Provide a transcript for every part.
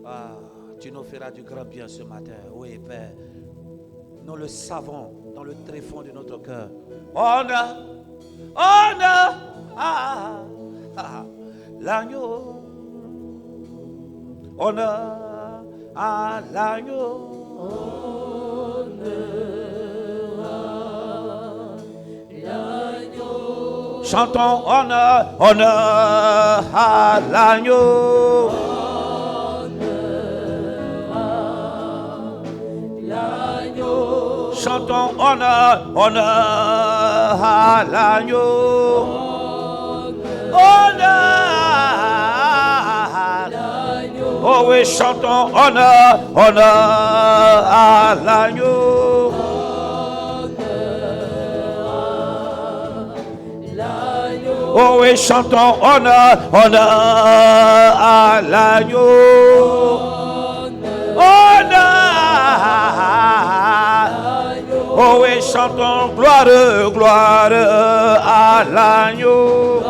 Ah, tu nous feras du grand bien ce matin. Oui, Père. Nous le savons dans le tréfonds de notre cœur. Honneur, honneur, l'agneau. Honneur à l'agneau. Chantons honneur, honneur à l'agneau. Chantons honneur, honneur à l'agneau. Honneur. Oh oui, chantons honneur, honneur à l'agneau. Oh oui, chantons honneur, honneur à l'agneau. Honneur. Oh oui, chantons gloire, gloire à l'agneau.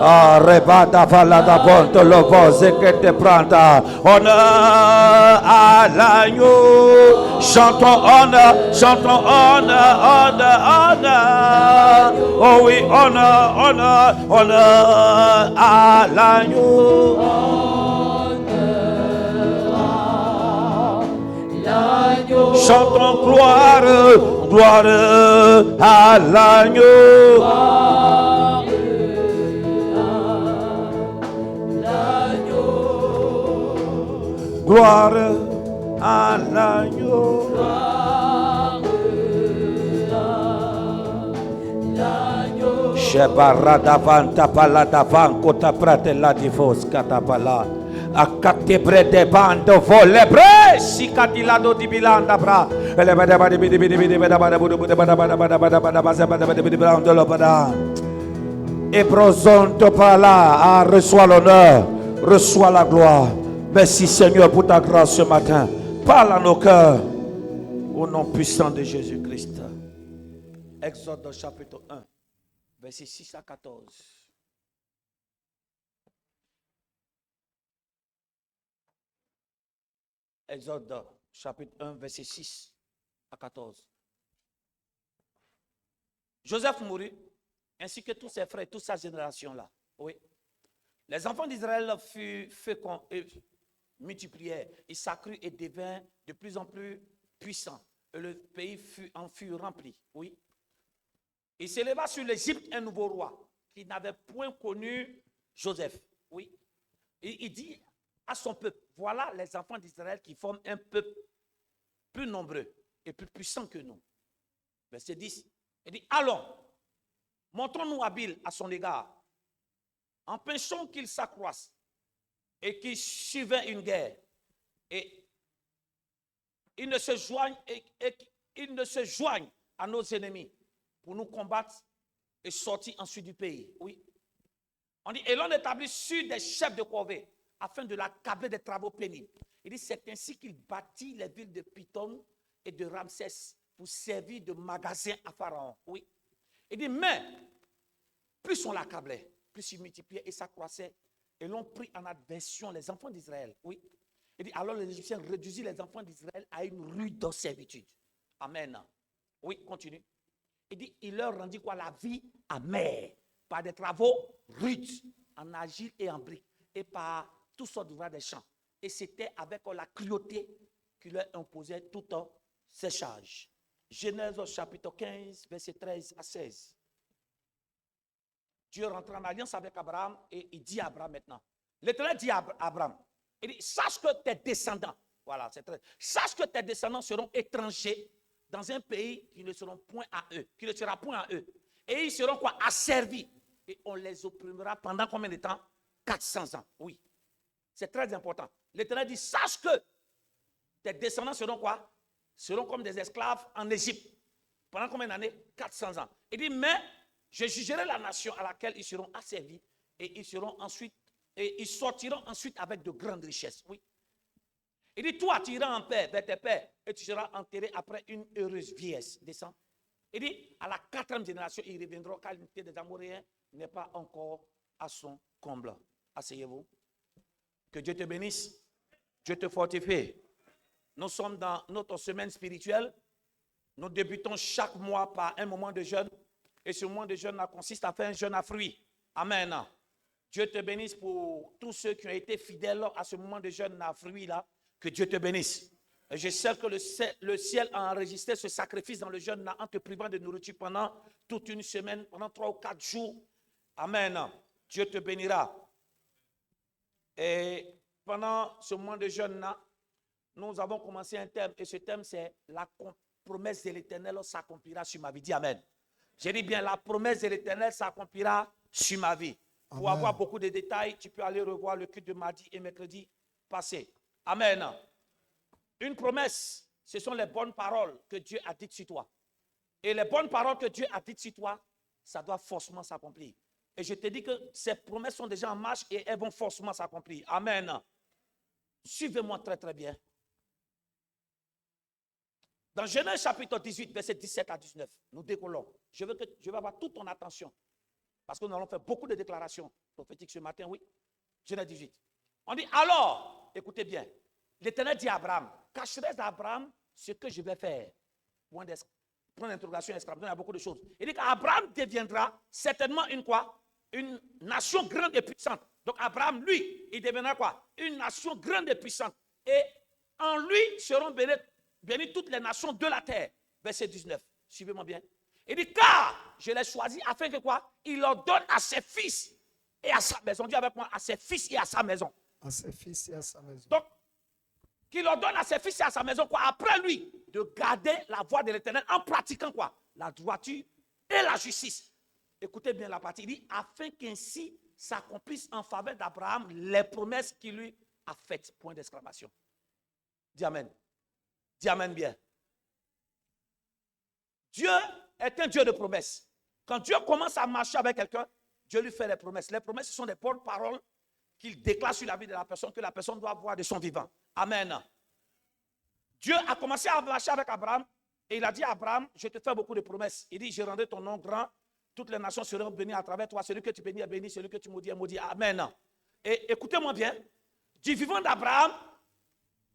Arrebata falada ponto lo voce que te pranta. Honneur à l'agneau. Chantons honneur, chantons honneur, honneur, honneur. Oh oui, honneur, honneur, honneur à l'agneau. Chantons gloire, gloire à l'agneau. Gloire à l'agneau. Shebarada vanta palada vanco ta pratella di fosca tapala. A cattebre de bando volle bre si catilado di bilanda bra. Et brosonto pala, reçois l'honneur, reçois la gloire. Merci Seigneur pour ta grâce ce matin. Parle à nos cœurs. Au nom puissant de Jésus-Christ. Exode chapitre 1, verset 6 à 14. Exode chapitre 1, verset 6 à 14. Joseph mourut, ainsi que tous ses frères, toute sa génération-là. Oui. Les enfants d'Israël furent féconds et multiplièrent. Ils s'accrurent et devinrent de plus en plus puissants. Et le pays en fut rempli. Oui. Il s'éleva sur l'Égypte un nouveau roi qui n'avait point connu Joseph. Oui. Et il dit à son peuple, voilà les enfants d'Israël qui forment un peuple plus nombreux et plus puissant que nous. Verset 10. Il dit, allons, montrons-nous habiles à son égard. Empêchons qu'il s'accroisse et qu'il suive une guerre. Et il ne se joigne à nos ennemis pour nous combattre et sortir ensuite du pays. Oui. On dit, et l'on établit sur des chefs de corvée afin de l'accabler des travaux pénibles. Il dit, c'est ainsi qu'il bâtit les villes de Python et de Ramsès pour servir de magasin à Pharaon. Oui. Il dit, mais plus on l'accablait, plus il multipliait et s'accroissait, et l'on prit en adversion les enfants d'Israël. Oui. Il dit, alors les Égyptiens réduisirent les enfants d'Israël à une rude servitude. Amen. Oui, continue. Il dit, il leur rendit quoi? La vie amère, par des travaux rudes, en argile et en briques, et par toutes sortes d'ouvrages des champs. Et c'était avec la cruauté qu'il leur imposait toutes ces charges. Genèse chapitre 15, verset 13 à 16. Dieu rentre en alliance avec Abraham et il dit à Abraham maintenant. L'Éternel dit à Abraham, il dit, sache que tes descendants, voilà, c'est très, sache que tes descendants seront étrangers dans un pays qui ne seront point à eux, qui ne sera point à eux. Et ils seront quoi? Asservis. Et on les opprimera pendant combien de temps? 400 ans. Oui. C'est très important. L'Éternel dit, sache que tes descendants seront quoi? Seront comme des esclaves en Égypte. Pendant combien d'années? 400 ans. Il dit, mais je jugerai la nation à laquelle ils seront asservis et ils sortiront ensuite avec de grandes richesses. Oui. Il dit, toi, tu iras en paix vers tes pères et tu seras enterré après une heureuse vieillesse. Descends. Il dit, à la 4e génération, il reviendra car l'unité des Amoréens n'est pas encore à son comble. Asseyez-vous. Que Dieu te bénisse. Dieu te fortifie. Nous sommes dans notre semaine spirituelle. Nous débutons chaque mois par un moment de jeûne. Et ce moment de jeûne consiste à faire un jeûne à fruits. Amen. Dieu te bénisse pour tous ceux qui ont été fidèles à ce moment de jeûne à fruits-là. Que Dieu te bénisse. Et je sais que le ciel a enregistré ce sacrifice dans le jeûne en te privant de nourriture pendant toute une semaine, pendant 3 ou 4 jours. Amen. Dieu te bénira. Et pendant ce moment de jeûne-là, nous avons commencé un thème. Et ce thème, c'est la promesse de l'Éternel s'accomplira sur ma vie. Dis Amen. J'ai dit bien, la promesse de l'Éternel s'accomplira sur ma vie. Amen. Pour avoir beaucoup de détails, tu peux aller revoir le culte de mardi et mercredi passé. Amen. Une promesse, ce sont les bonnes paroles que Dieu a dites sur toi. Et les bonnes paroles que Dieu a dites sur toi, ça doit forcément s'accomplir. Et je te dis que ces promesses sont déjà en marche et elles vont forcément s'accomplir. Amen. Suivez-moi très très bien. Dans Genèse chapitre 18, verset 17 à 19, nous décollons. Je vais avoir toute ton attention. Parce que nous allons faire beaucoup de déclarations prophétiques ce matin, oui. Genèse 18. On dit alors, écoutez bien, l'Éternel dit à Abraham, cacherai à Abraham ce que je vais faire. Point d'interrogation, exclamation, il y a beaucoup de choses. Il dit qu'Abraham deviendra certainement une quoi? Une nation grande et puissante. Donc Abraham, lui, il deviendra quoi? Une nation grande et puissante. Et en lui seront bénies toutes les nations de la terre. Verset 19. Suivez-moi bien. Il dit, car je l'ai choisi afin que quoi? Il ordonne à ses fils et à sa maison. Dis avec moi, à ses fils et à sa maison. À ses fils et à sa maison. Donc, qu'il ordonne à ses fils et à sa maison, quoi? Après lui, de garder la voie de l'Éternel en pratiquant quoi? La droiture et la justice. Écoutez bien la partie. Il dit, afin qu'ainsi s'accomplissent en faveur d'Abraham les promesses qu'il lui a faites. Point d'exclamation. Dis Amen. Dis Amen bien. Dieu est un Dieu de promesses. Quand Dieu commence à marcher avec quelqu'un, Dieu lui fait des promesses. Les promesses, ce sont des bonnes paroles qu'il déclare sur la vie de la personne, que la personne doit voir de son vivant. Amen. Dieu a commencé à marcher avec Abraham et il a dit à Abraham, je te fais beaucoup de promesses. Il dit, je rendrai ton nom grand, toutes les nations seront bénies à travers toi. Celui que tu bénis est béni, celui que tu maudis est maudit. Amen. Et écoutez-moi bien, du vivant d'Abraham,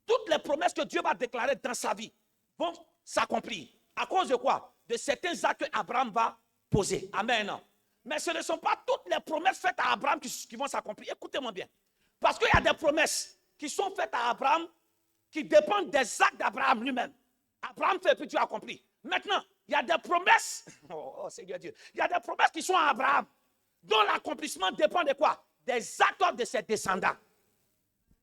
toutes les promesses que Dieu va déclarer dans sa vie vont s'accomplir. À cause de quoi? De certains actes qu'Abraham va poser. Amen. Mais ce ne sont pas toutes les promesses faites à Abraham qui vont s'accomplir. Écoutez-moi bien. Parce qu'il y a des promesses qui sont faites à Abraham qui dépendent des actes d'Abraham lui-même. Abraham fait, puis Dieu accomplit. Maintenant, il y a des promesses, oh Seigneur Dieu, il y a des promesses qui sont à Abraham, dont l'accomplissement dépend de quoi? Des actes de ses descendants.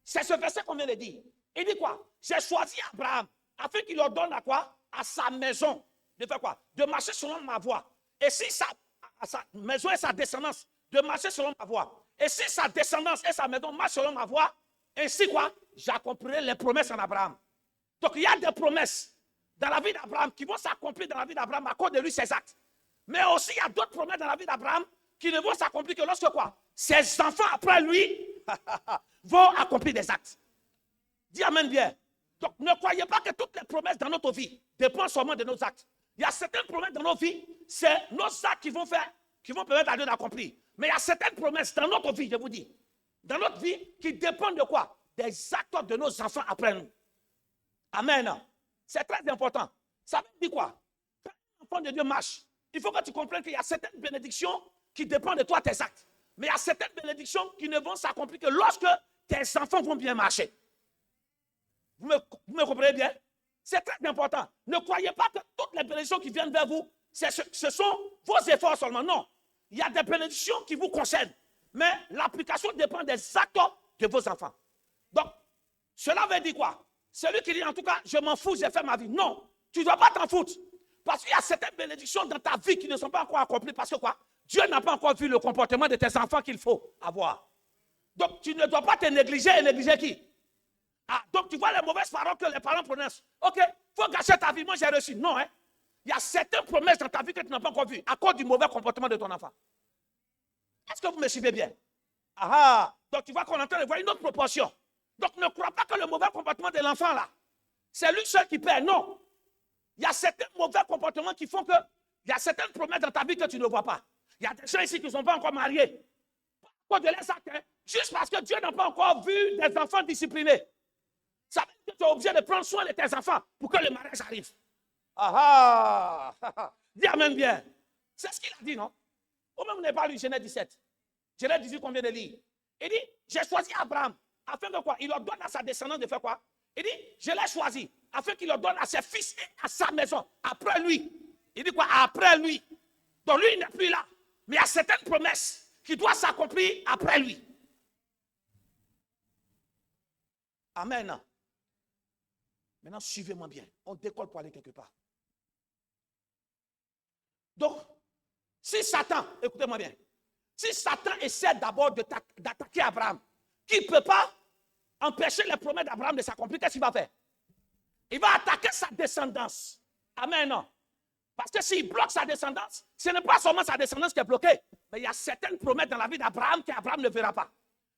C'est ce verset qu'on vient de dire. Il dit quoi? J'ai choisi Abraham afin qu'il leur donne à quoi? À sa maison. De faire quoi? De marcher selon ma voie. Et si sa maison et sa descendance, de marcher selon ma voie. Et si sa descendance et sa maison marchent selon ma voie, ainsi quoi? J'accomplirai les promesses en Abraham. Donc il y a des promesses dans la vie d'Abraham qui vont s'accomplir dans la vie d'Abraham à cause de lui, ses actes. Mais aussi il y a d'autres promesses dans la vie d'Abraham qui ne vont s'accomplir que lorsque quoi? Ses enfants après lui vont accomplir des actes. Dis amen bien. Donc ne croyez pas que toutes les promesses dans notre vie dépendent seulement de nos actes. Il y a certaines promesses dans nos vies, c'est nos actes qui vont permettre à Dieu d'accomplir. Mais il y a certaines promesses dans notre vie, je vous dis, dans notre vie, qui dépendent de quoi? Des actes de nos enfants après nous. Amen. C'est très important. Ça veut dire quoi? Quand un enfant de Dieu marche, il faut que tu comprennes qu'il y a certaines bénédictions qui dépendent de toi, tes actes. Mais il y a certaines bénédictions qui ne vont s'accomplir que lorsque tes enfants vont bien marcher. Vous me comprenez bien? C'est très important. Ne croyez pas que toutes les bénédictions qui viennent vers vous, ce sont vos efforts seulement. Non. Il y a des bénédictions qui vous concernent. Mais l'application dépend des actes de vos enfants. Donc, cela veut dire quoi? Celui qui dit en tout cas, je m'en fous, j'ai fait ma vie. Non, tu ne dois pas t'en foutre. Parce qu'il y a certaines bénédictions dans ta vie qui ne sont pas encore accomplies. Parce que quoi? Dieu n'a pas encore vu le comportement de tes enfants qu'il faut avoir. Donc, tu ne dois pas te négliger et négliger qui? Ah, donc tu vois les mauvaises paroles que les parents prononcent. Ok, il faut gâcher ta vie. Moi, j'ai reçu. Non, hein. Il y a certaines promesses dans ta vie que tu n'as pas encore vues à cause du mauvais comportement de ton enfant. Est-ce que vous me suivez bien? Ah, donc tu vois qu'on est en train de voir une autre proportion. Donc ne crois pas que le mauvais comportement de l'enfant là, c'est lui seul qui perd. Non. Il y a certains mauvais comportements qui font que Il y a certaines promesses dans ta vie que tu ne vois pas. Il y a des gens ici qui ne sont pas encore mariés. Pas de les actes, juste parce que Dieu n'a pas encore vu des enfants disciplinés. Ça veut dire que tu es obligé de prendre soin de tes enfants pour que le mariage arrive. Ah ah! Dis amen bien. C'est ce qu'il a dit, non? Au même, vous n'avez pas lu Genèse 17. Genèse 18 qu'on vient de lire. Il dit, j'ai choisi Abraham afin que quoi? Il leur donne à sa descendance de faire quoi? Il dit, je l'ai choisi afin qu'il leur donne à ses fils et à sa maison. Après lui. Il dit quoi? Après lui. Donc lui, il n'est plus là. Mais il y a certaines promesses qui doivent s'accomplir après lui. Amen. Maintenant, suivez-moi bien. On décolle pour aller quelque part. Donc, si Satan, écoutez-moi bien, si Satan essaie d'abord d'attaquer Abraham, qui ne peut pas empêcher les promesses d'Abraham de s'accomplir, qu'est-ce qu'il va faire? Il va attaquer sa descendance. Amen. Non. Parce que s'il bloque sa descendance, ce n'est pas seulement sa descendance qui est bloquée, mais il y a certaines promesses dans la vie d'Abraham qu'Abraham ne verra pas.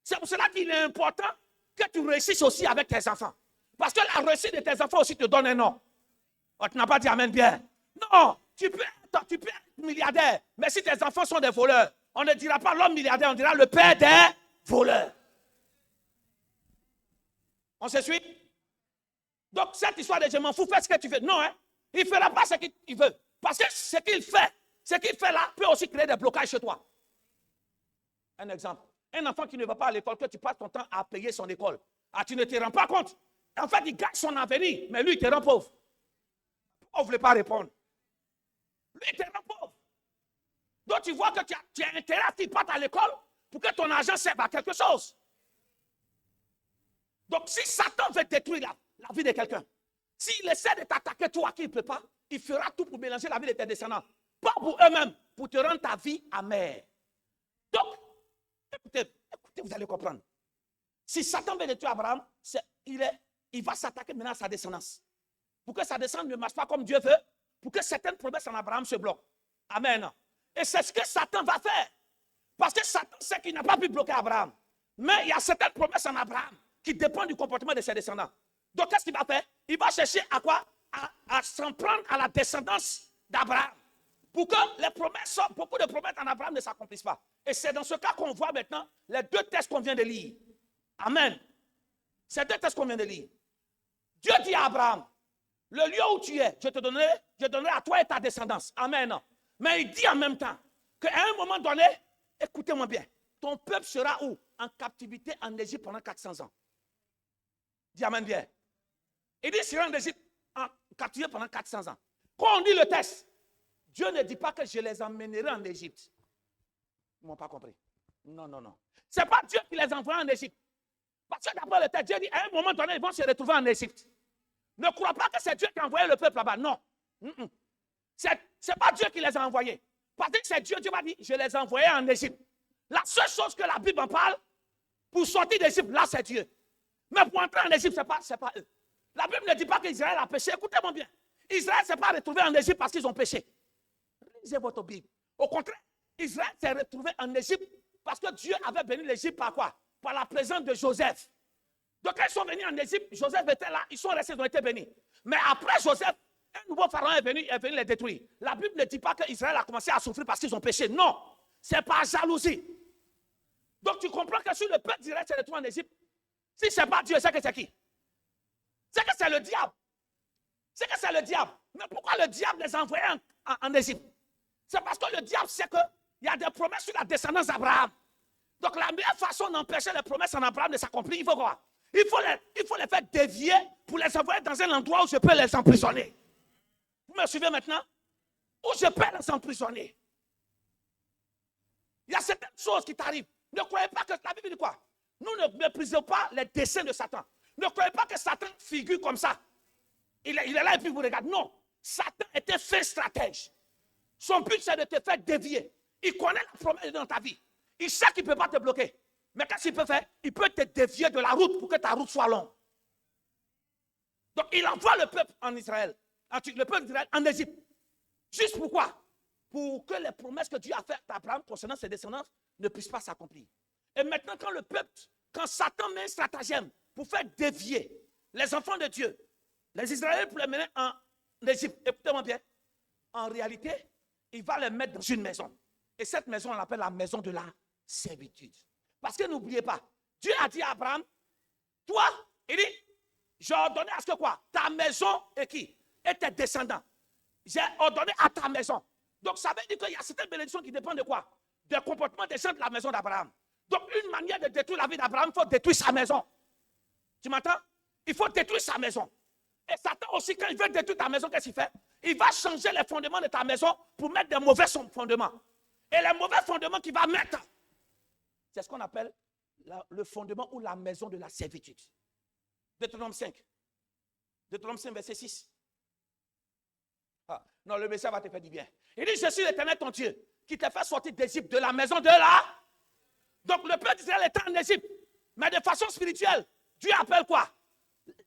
C'est pour cela qu'il est important que tu réussisses aussi avec tes enfants. Parce que la réussite de tes enfants aussi te donne un nom. Oh, tu n'as pas dit amen bien. Non, tu peux être milliardaire, mais si tes enfants sont des voleurs, on ne dira pas l'homme milliardaire, on dira le père des voleurs. On se suit? Donc cette histoire de je m'en fous, fais ce que tu veux. Non, hein? Il ne fera pas ce qu'il veut. Parce que ce qu'il fait là peut aussi créer des blocages chez toi. Un exemple. Un enfant qui ne va pas à l'école, que tu passes ton temps à payer son école. Ah, tu ne te rends pas compte. En fait, il gagne son avenir, mais lui, il te rend pauvre. On ne voulait pas répondre. Lui, il te rend pauvre. Donc, tu vois que tu as intérêt à ce qu'il parte à l'école pour que ton argent serve à quelque chose. Donc, si Satan veut détruire la vie de quelqu'un, s'il essaie de t'attaquer toi qui ne peut pas, il fera tout pour mélanger la vie de tes descendants. Pas pour eux-mêmes, pour te rendre ta vie amère. Donc, écoutez, vous allez comprendre. Si Satan veut détruire Abraham, il va s'attaquer maintenant à sa descendance. Pour que sa descendance ne marche pas comme Dieu veut, pour que certaines promesses en Abraham se bloquent. Amen. Et c'est ce que Satan va faire. Parce que Satan sait qu'il n'a pas pu bloquer Abraham. Mais il y a certaines promesses en Abraham qui dépendent du comportement de ses descendants. Donc, qu'est-ce qu'il va faire? Il va chercher à quoi? À s'en prendre à la descendance d'Abraham. Pour que beaucoup de promesses en Abraham ne s'accomplissent pas. Et c'est dans ce cas qu'on voit maintenant les deux textes qu'on vient de lire. Amen. C'est deux textes qu'on vient de lire. Dieu dit à Abraham, le lieu où tu es, je donnerai à toi et ta descendance. Amen. Mais il dit en même temps qu'à un moment donné, écoutez-moi bien, ton peuple sera où? En captivité en Égypte pendant 400 ans. Dis amen bien. Il dit, il sera en Égypte en captivité pendant 400 ans. Quand on lit le texte, Dieu ne dit pas que je les emmènerai en Égypte. Ils ne m'ont pas compris. Non. Ce n'est pas Dieu qui les envoie en Égypte. Parce que d'après le texte, Dieu dit, à un moment donné, ils vont se retrouver en Égypte. Ne crois pas que c'est Dieu qui a envoyé le peuple là-bas. Non. Ce n'est pas Dieu qui les a envoyés. Parce que c'est Dieu va dire, je les ai envoyés en Égypte. La seule chose que la Bible en parle, pour sortir d'Égypte, là, c'est Dieu. Mais pour entrer en Égypte, ce n'est pas eux. La Bible ne dit pas qu'Israël a péché. Écoutez-moi bien. Israël ne s'est pas retrouvé en Égypte parce qu'ils ont péché. Lisez votre Bible. Au contraire, Israël s'est retrouvé en Égypte parce que Dieu avait béni l'Égypte par quoi? Par la présence de Joseph. Donc, quand ils sont venus en Égypte, Joseph était là, ils sont restés, ils ont été bénis. Mais après Joseph, un nouveau pharaon est venu les détruire. La Bible ne dit pas qu'Israël a commencé à souffrir parce qu'ils ont péché. Non, c'est par jalousie. Donc, tu comprends que si le peuple d'Israël s'est retrouvé en Égypte, si ce n'est pas Dieu, c'est que c'est qui? C'est que c'est le diable. C'est que c'est le diable. Mais pourquoi le diable les a envoyés en Égypte? C'est parce que le diable sait qu'il y a des promesses sur la descendance d'Abraham. Donc, la meilleure façon d'empêcher les promesses en Abraham de s'accomplir, il faut quoi? Il faut les faire dévier pour les envoyer dans un endroit où je peux les emprisonner. Vous me suivez maintenant? Où je peux les emprisonner. Il y a certaines choses qui t'arrivent. Ne croyez pas que la Bible dit quoi? Nous ne méprisons pas les desseins de Satan. Ne croyez pas que Satan figure comme ça. Il est là et puis vous regardez. Non. Satan était fait stratège. Son but, c'est de te faire dévier. Il connaît la promesse dans ta vie. Il sait qu'il ne peut pas te bloquer. Mais qu'est-ce qu'il peut faire? Il peut te dévier de la route pour que ta route soit longue. Donc, il envoie le peuple en Israël. Le peuple d'Israël en Égypte. Juste pourquoi? Pour que les promesses que Dieu a faites à Abraham concernant ses descendants ne puissent pas s'accomplir. Et maintenant, quand Satan met un stratagème pour faire dévier les enfants de Dieu, les Israéliens pour les mener en Égypte, écoutez-moi bien, en réalité, il va les mettre dans une maison. Et cette maison, on l'appelle la maison de la servitude. Parce que n'oubliez pas, Dieu a dit à Abraham, toi, il dit, j'ai ordonné à ce que quoi? Ta maison et qui? Et tes descendants. J'ai ordonné à ta maison. Donc ça veut dire qu'il y a certaines bénédictions qui dépendent de quoi? Du comportement des gens de la maison d'Abraham. Donc une manière de détruire la vie d'Abraham, il faut détruire sa maison. Tu m'entends? Il faut détruire sa maison. Et Satan aussi, quand il veut détruire ta maison, qu'est-ce qu'il fait? Il va changer les fondements de ta maison pour mettre des mauvais fondements. Et les mauvais fondements qu'il va mettre, c'est ce qu'on appelle le fondement ou la maison de la servitude. Deutéronome 5. Deutéronome 5, verset 6. Ah, non, le message va te faire du bien. Il dit, je suis l'Éternel ton Dieu, qui t'a fait sortir d'Égypte, de la maison de la... Donc le peuple d'Israël était en Égypte. Mais de façon spirituelle, Dieu appelle quoi?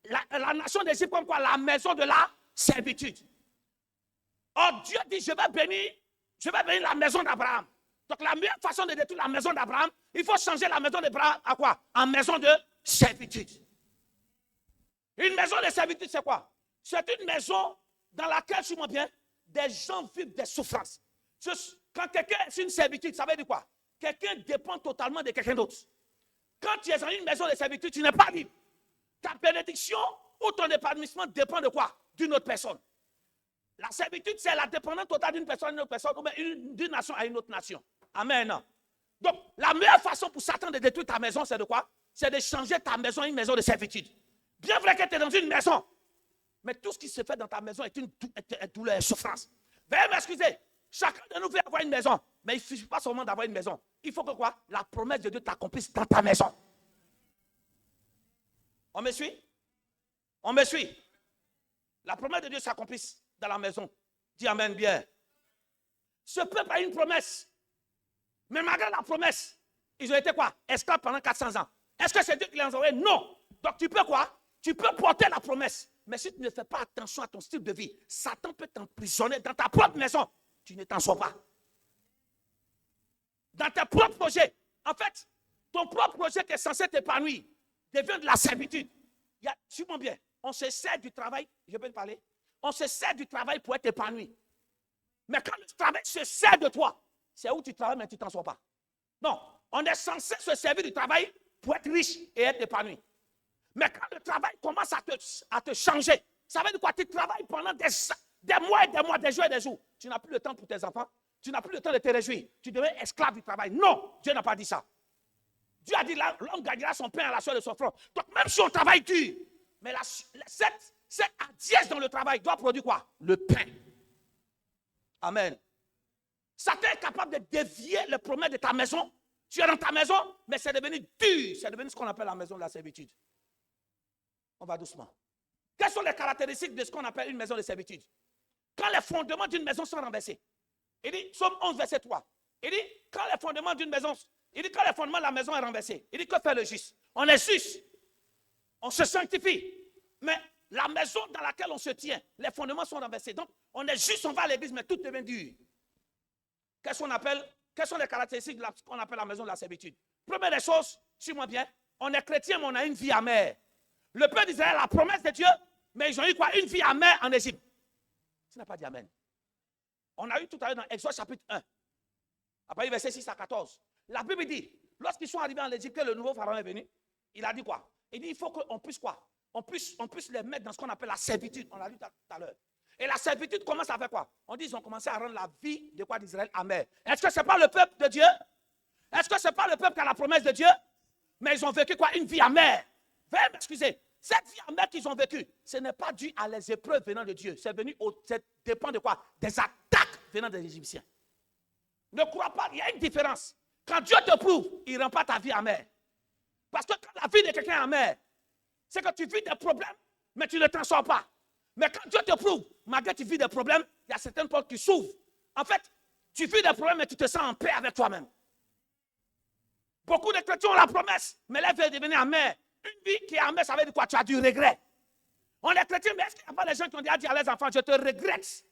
La nation d'Égypte comme quoi? La maison de la servitude. Or Dieu dit, je vais bénir la maison d'Abraham. Donc la meilleure façon de détruire la maison d'Abraham, il faut changer la maison d'Abraham à quoi? En maison de servitude. Une maison de servitude, c'est quoi? C'est une maison dans laquelle, suis-moi bien, des gens vivent des souffrances. Quand quelqu'un est une servitude, ça veut dire quoi? Quelqu'un dépend totalement de quelqu'un d'autre. Quand tu es dans une maison de servitude, tu n'es pas libre. Ta bénédiction ou ton épanouissement dépend de quoi? D'une autre personne. La servitude, c'est la dépendance totale d'une personne à une autre personne ou bien d'une nation à une autre nation. Amen. Donc, la meilleure façon pour Satan de détruire ta maison, c'est de quoi? C'est de changer ta maison en une maison de servitude. Bien vrai que tu es dans une maison, mais tout ce qui se fait dans ta maison est une douleur et souffrance. Veuillez m'excuser. Chacun de nous veut avoir une maison, mais il ne suffit pas seulement d'avoir une maison. Il faut que quoi? La promesse de Dieu t'accomplisse dans ta maison. On me suit? On me suit? La promesse de Dieu s'accomplisse dans la maison. Dis amen bien. Ce peuple a une promesse. Mais malgré la promesse, ils ont été quoi? Esclaves pendant 400 ans. Est-ce que c'est Dieu qui les a envoyés? Non. Donc tu peux quoi? Tu peux porter la promesse. Mais si tu ne fais pas attention à ton style de vie, Satan peut t'emprisonner dans ta propre maison. Tu ne t'en sors pas. Dans tes propres projets. En fait, ton propre projet qui est censé t'épanouir devient de la servitude. Suis-moi bien. On se sert du travail. Je peux te parler? On se sert du travail pour être épanoui. Mais quand le travail se sert de toi, c'est où tu travailles mais tu ne t'en sors pas. Non, on est censé se servir du travail pour être riche et être épanoui. Mais quand le travail commence à te changer, ça veut dire quoi? Tu travailles pendant des mois et des mois, des jours et des jours. Tu n'as plus le temps pour tes enfants. Tu n'as plus le temps de te réjouir. Tu deviens esclave du travail. Non, Dieu n'a pas dit ça. Dieu a dit l'homme gagnera son pain à la sueur de son front. Donc même si on travaille dur, mais cette hardiesse dans le travail doit produire quoi? Le pain. Amen. Satan est capable de dévier les promesses de ta maison. Tu es dans ta maison, mais c'est devenu dur. C'est devenu ce qu'on appelle la maison de la servitude. On va doucement. Quelles sont les caractéristiques de ce qu'on appelle une maison de servitude? Quand les fondements d'une maison sont renversés. Il dit, Psaume 11, verset 3. Il dit, quand les fondements d'une maison, quand les fondements de la maison est renversé, il dit, que fait le juste? On est juste. On se sanctifie. Mais la maison dans laquelle on se tient, les fondements sont renversés. Donc, on est juste, on va à l'église, mais tout devient dur. Quelles sont les caractéristiques de ce qu'on appelle la maison de la servitude? Première des choses, suis-moi bien, on est chrétien, mais on a une vie amère. Le peuple d'Israël a la promesse de Dieu, mais ils ont eu quoi? Une vie amère en Égypte. Tu n'as pas dit amen. On a eu tout à l'heure dans Exode chapitre 1, après verset 6 à 14. La Bible dit, lorsqu'ils sont arrivés en Égypte, que le nouveau pharaon est venu, il a dit quoi? Il dit, il faut qu'on puisse quoi? On puisse les mettre dans ce qu'on appelle la servitude. On l'a lu tout à l'heure. Et la servitude commence à faire quoi? On dit qu'ils ont commencé à rendre la vie de quoi d'Israël amère. Est-ce que ce n'est pas le peuple de Dieu? Est-ce que ce n'est pas le peuple qui a la promesse de Dieu? Mais ils ont vécu quoi? Une vie amère. Veuillez m'excuser. Cette vie amère qu'ils ont vécue, ce n'est pas dû à les épreuves venant de Dieu. Ça dépend de quoi? Des attaques venant des Égyptiens. Ne crois pas, il y a une différence. Quand Dieu te prouve, il ne rend pas ta vie amère. Parce que quand la vie de quelqu'un est amère, c'est que tu vis des problèmes, mais tu ne t'en sors pas. Mais quand Dieu te prouve, malgré que tu vis des problèmes, il y a certaines portes qui s'ouvrent. En fait, tu vis des problèmes, mais tu te sens en paix avec toi-même. Beaucoup de chrétiens ont la promesse, mais là, elle veut devenir amère. Une vie qui est amère, ça veut dire quoi? Tu as du regret. On est chrétien, mais est-ce qu'il n'y a pas des gens qui ont dit à leurs enfants, je te regrette?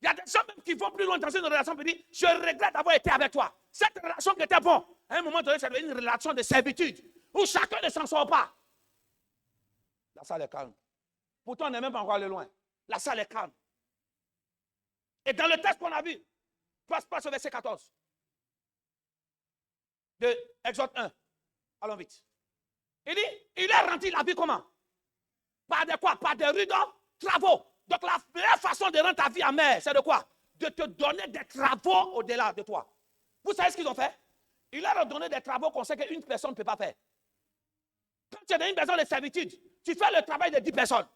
Il y a des gens même qui vont plus loin dans une relation et disent, je regrette d'avoir été avec toi. Cette relation qui était bonne, à un moment donné, ça devient une relation de servitude, où chacun ne s'en sort pas. La salle est calme. Pourtant, on n'est même pas encore allé loin. La salle est calme. Et dans le texte qu'on a vu, Passe au verset 14. De Exode 1. Allons vite. Il dit, il a rendu la vie comment? Par de quoi? Par des rudes travaux. Donc la meilleure façon de rendre ta vie amère, c'est de quoi? De te donner des travaux au-delà de toi. Vous savez ce qu'ils ont fait? Il leur a donné des travaux qu'on sait qu'une personne ne peut pas faire. Quand tu es dans une maison de servitude, tu fais le travail de 10 personnes.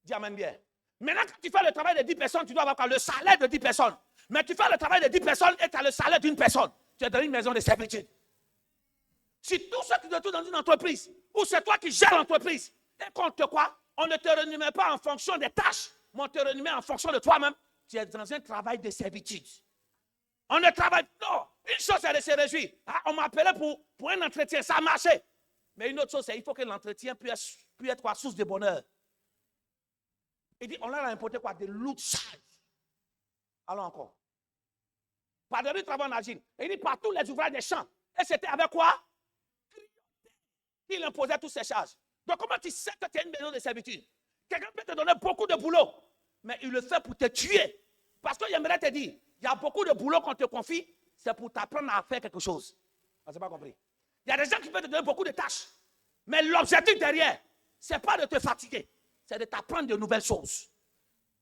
Dis amen bien. Maintenant, quand tu fais le travail de 10 personnes, tu dois avoir le salaire de 10 personnes. Mais tu fais le travail de 10 personnes et tu as le salaire d'une personne. Tu es dans une maison de servitude. Si tout ce qui te trouve dans une entreprise, ou c'est toi qui gères l'entreprise, et qu'on te quoi? On ne te renomme pas en fonction des tâches, mais on te renomme en fonction de toi-même. Tu es dans un travail de servitude. On ne travaille pas. Non, une chose c'est de se réjouir. Ah, on m'appelait pour un entretien, ça a marché. Mais une autre chose, c'est qu'il faut que l'entretien puisse être quoi? Source de bonheur. Il dit, on leur a importé quoi? Des l'outsage. Allons encore. Par des travaux en argile. Il dit, par tous les ouvrages des champs. Et c'était avec quoi? Il imposait toutes ces charges. Donc, comment tu sais que tu as une maison de servitude? Quelqu'un peut te donner beaucoup de boulot, mais il le fait pour te tuer. Parce qu'il aimerait te dire, il y a beaucoup de boulot qu'on te confie, c'est pour t'apprendre à faire quelque chose. On n'a pas compris. Il y a des gens qui peuvent te donner beaucoup de tâches, mais l'objectif derrière, ce n'est pas de te fatiguer, c'est de t'apprendre de nouvelles choses.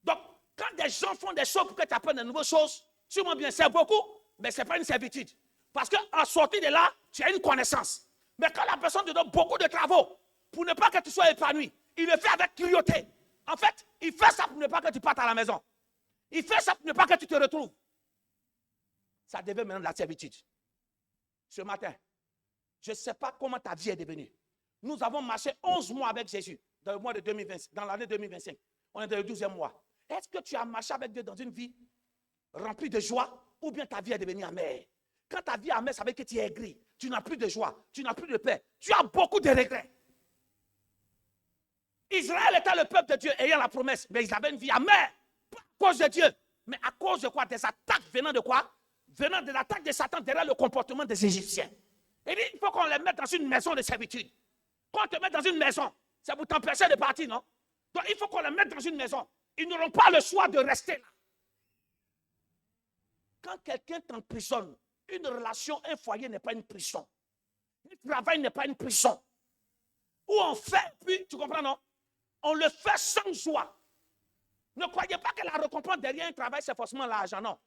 Donc, quand des gens font des choses pour que tu apprennes de nouvelles choses, sûrement bien, c'est beaucoup, mais ce n'est pas une servitude. Parce qu'en sortie de là, tu as une connaissance. Mais quand la personne te donne beaucoup de travaux, pour ne pas que tu sois épanoui, il le fait avec cruauté. En fait, il fait ça pour ne pas que tu partes à la maison. Il fait ça pour ne pas que tu te retrouves. Ça devient maintenant de la servitude. Ce matin, je ne sais pas comment ta vie est devenue. Nous avons marché 11 mois avec Jésus dans le mois de 2020, dans l'année 2025. On est dans le 12e mois. Est-ce que tu as marché avec Dieu dans une vie remplie de joie ou bien ta vie est devenue amère? Quand ta vie est amère, ça veut dire que tu es aigri. Tu n'as plus de joie, tu n'as plus de paix. Tu as beaucoup de regrets. Israël était le peuple de Dieu ayant la promesse, mais ils avaient une vie amère. Pas à cause de Dieu, mais à cause de quoi? Des attaques venant de quoi? Venant de l'attaque de Satan derrière le comportement des Égyptiens. Il dit, il faut qu'on les mette dans une maison de servitude. Quand on te met dans une maison, c'est pour t'empêcher de partir, non? Donc il faut qu'on les mette dans une maison. Ils n'auront pas le choix de rester là. Quand quelqu'un t'emprisonne, une relation, un foyer n'est pas une prison. Un travail n'est pas une prison. Où on fait, puis, tu comprends, non? On le fait sans joie. Ne croyez pas que la récompense derrière un travail, c'est forcément l'argent, non.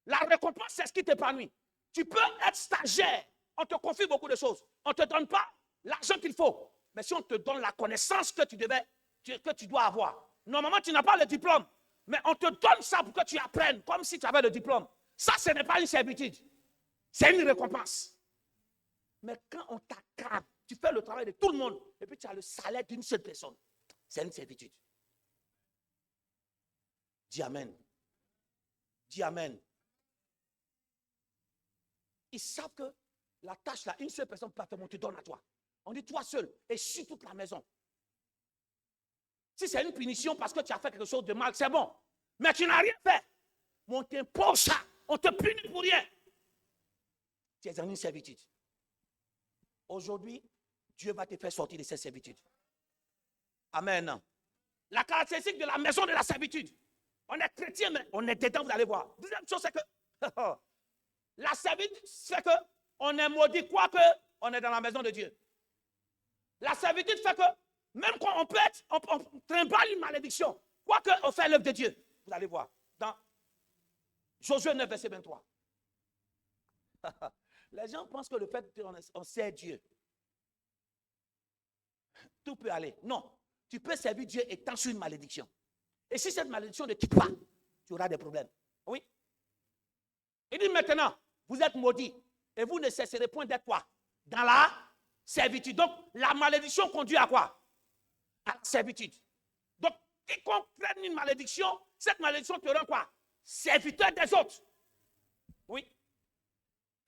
La récompense, c'est ce qui t'épanouit. Tu peux être stagiaire. On te confie beaucoup de choses. On ne te donne pas l'argent qu'il faut. Mais si on te donne la connaissance que tu dois avoir. Normalement, tu n'as pas le diplôme. Mais on te donne ça pour que tu apprennes, comme si tu avais le diplôme. Ça, ce n'est pas une servitude. C'est une récompense. Mais quand on t'accable, tu fais le travail de tout le monde, et puis tu as le salaire d'une seule personne. C'est une servitude. Dis amen. Dis amen. Ils savent que la tâche là, une seule personne peut faire, on te donne à toi. On dit toi seul, et sur toute la maison. Si c'est une punition parce que tu as fait quelque chose de mal, c'est bon. Mais tu n'as rien fait. Mais on t'impose ça. On te punit pour rien. Tu es dans une servitude. Aujourd'hui, Dieu va te faire sortir de cette servitude. Amen. La caractéristique de la maison de la servitude. On est chrétien, mais on est dedans, vous allez voir. Deuxième chose, c'est que la servitude, c'est qu'on est maudit, quoique on est dans la maison de Dieu. La servitude fait que, même quand on peut être, on trimballe une malédiction, quoique on fait l'œuvre de Dieu. Vous allez voir. Dans Josué 9, verset 23. Les gens pensent que le fait qu'on sert Dieu, tout peut aller. Non. Tu peux servir Dieu étant sur une malédiction. Et si cette malédiction ne quitte pas, tu auras des problèmes. Oui. Il dit maintenant, vous êtes maudits et vous ne cesserez point d'être quoi? Dans la servitude. Donc, la malédiction conduit à quoi? À la servitude. Donc, quiconque prenne une malédiction, cette malédiction te rend quoi? Serviteur des autres. Oui.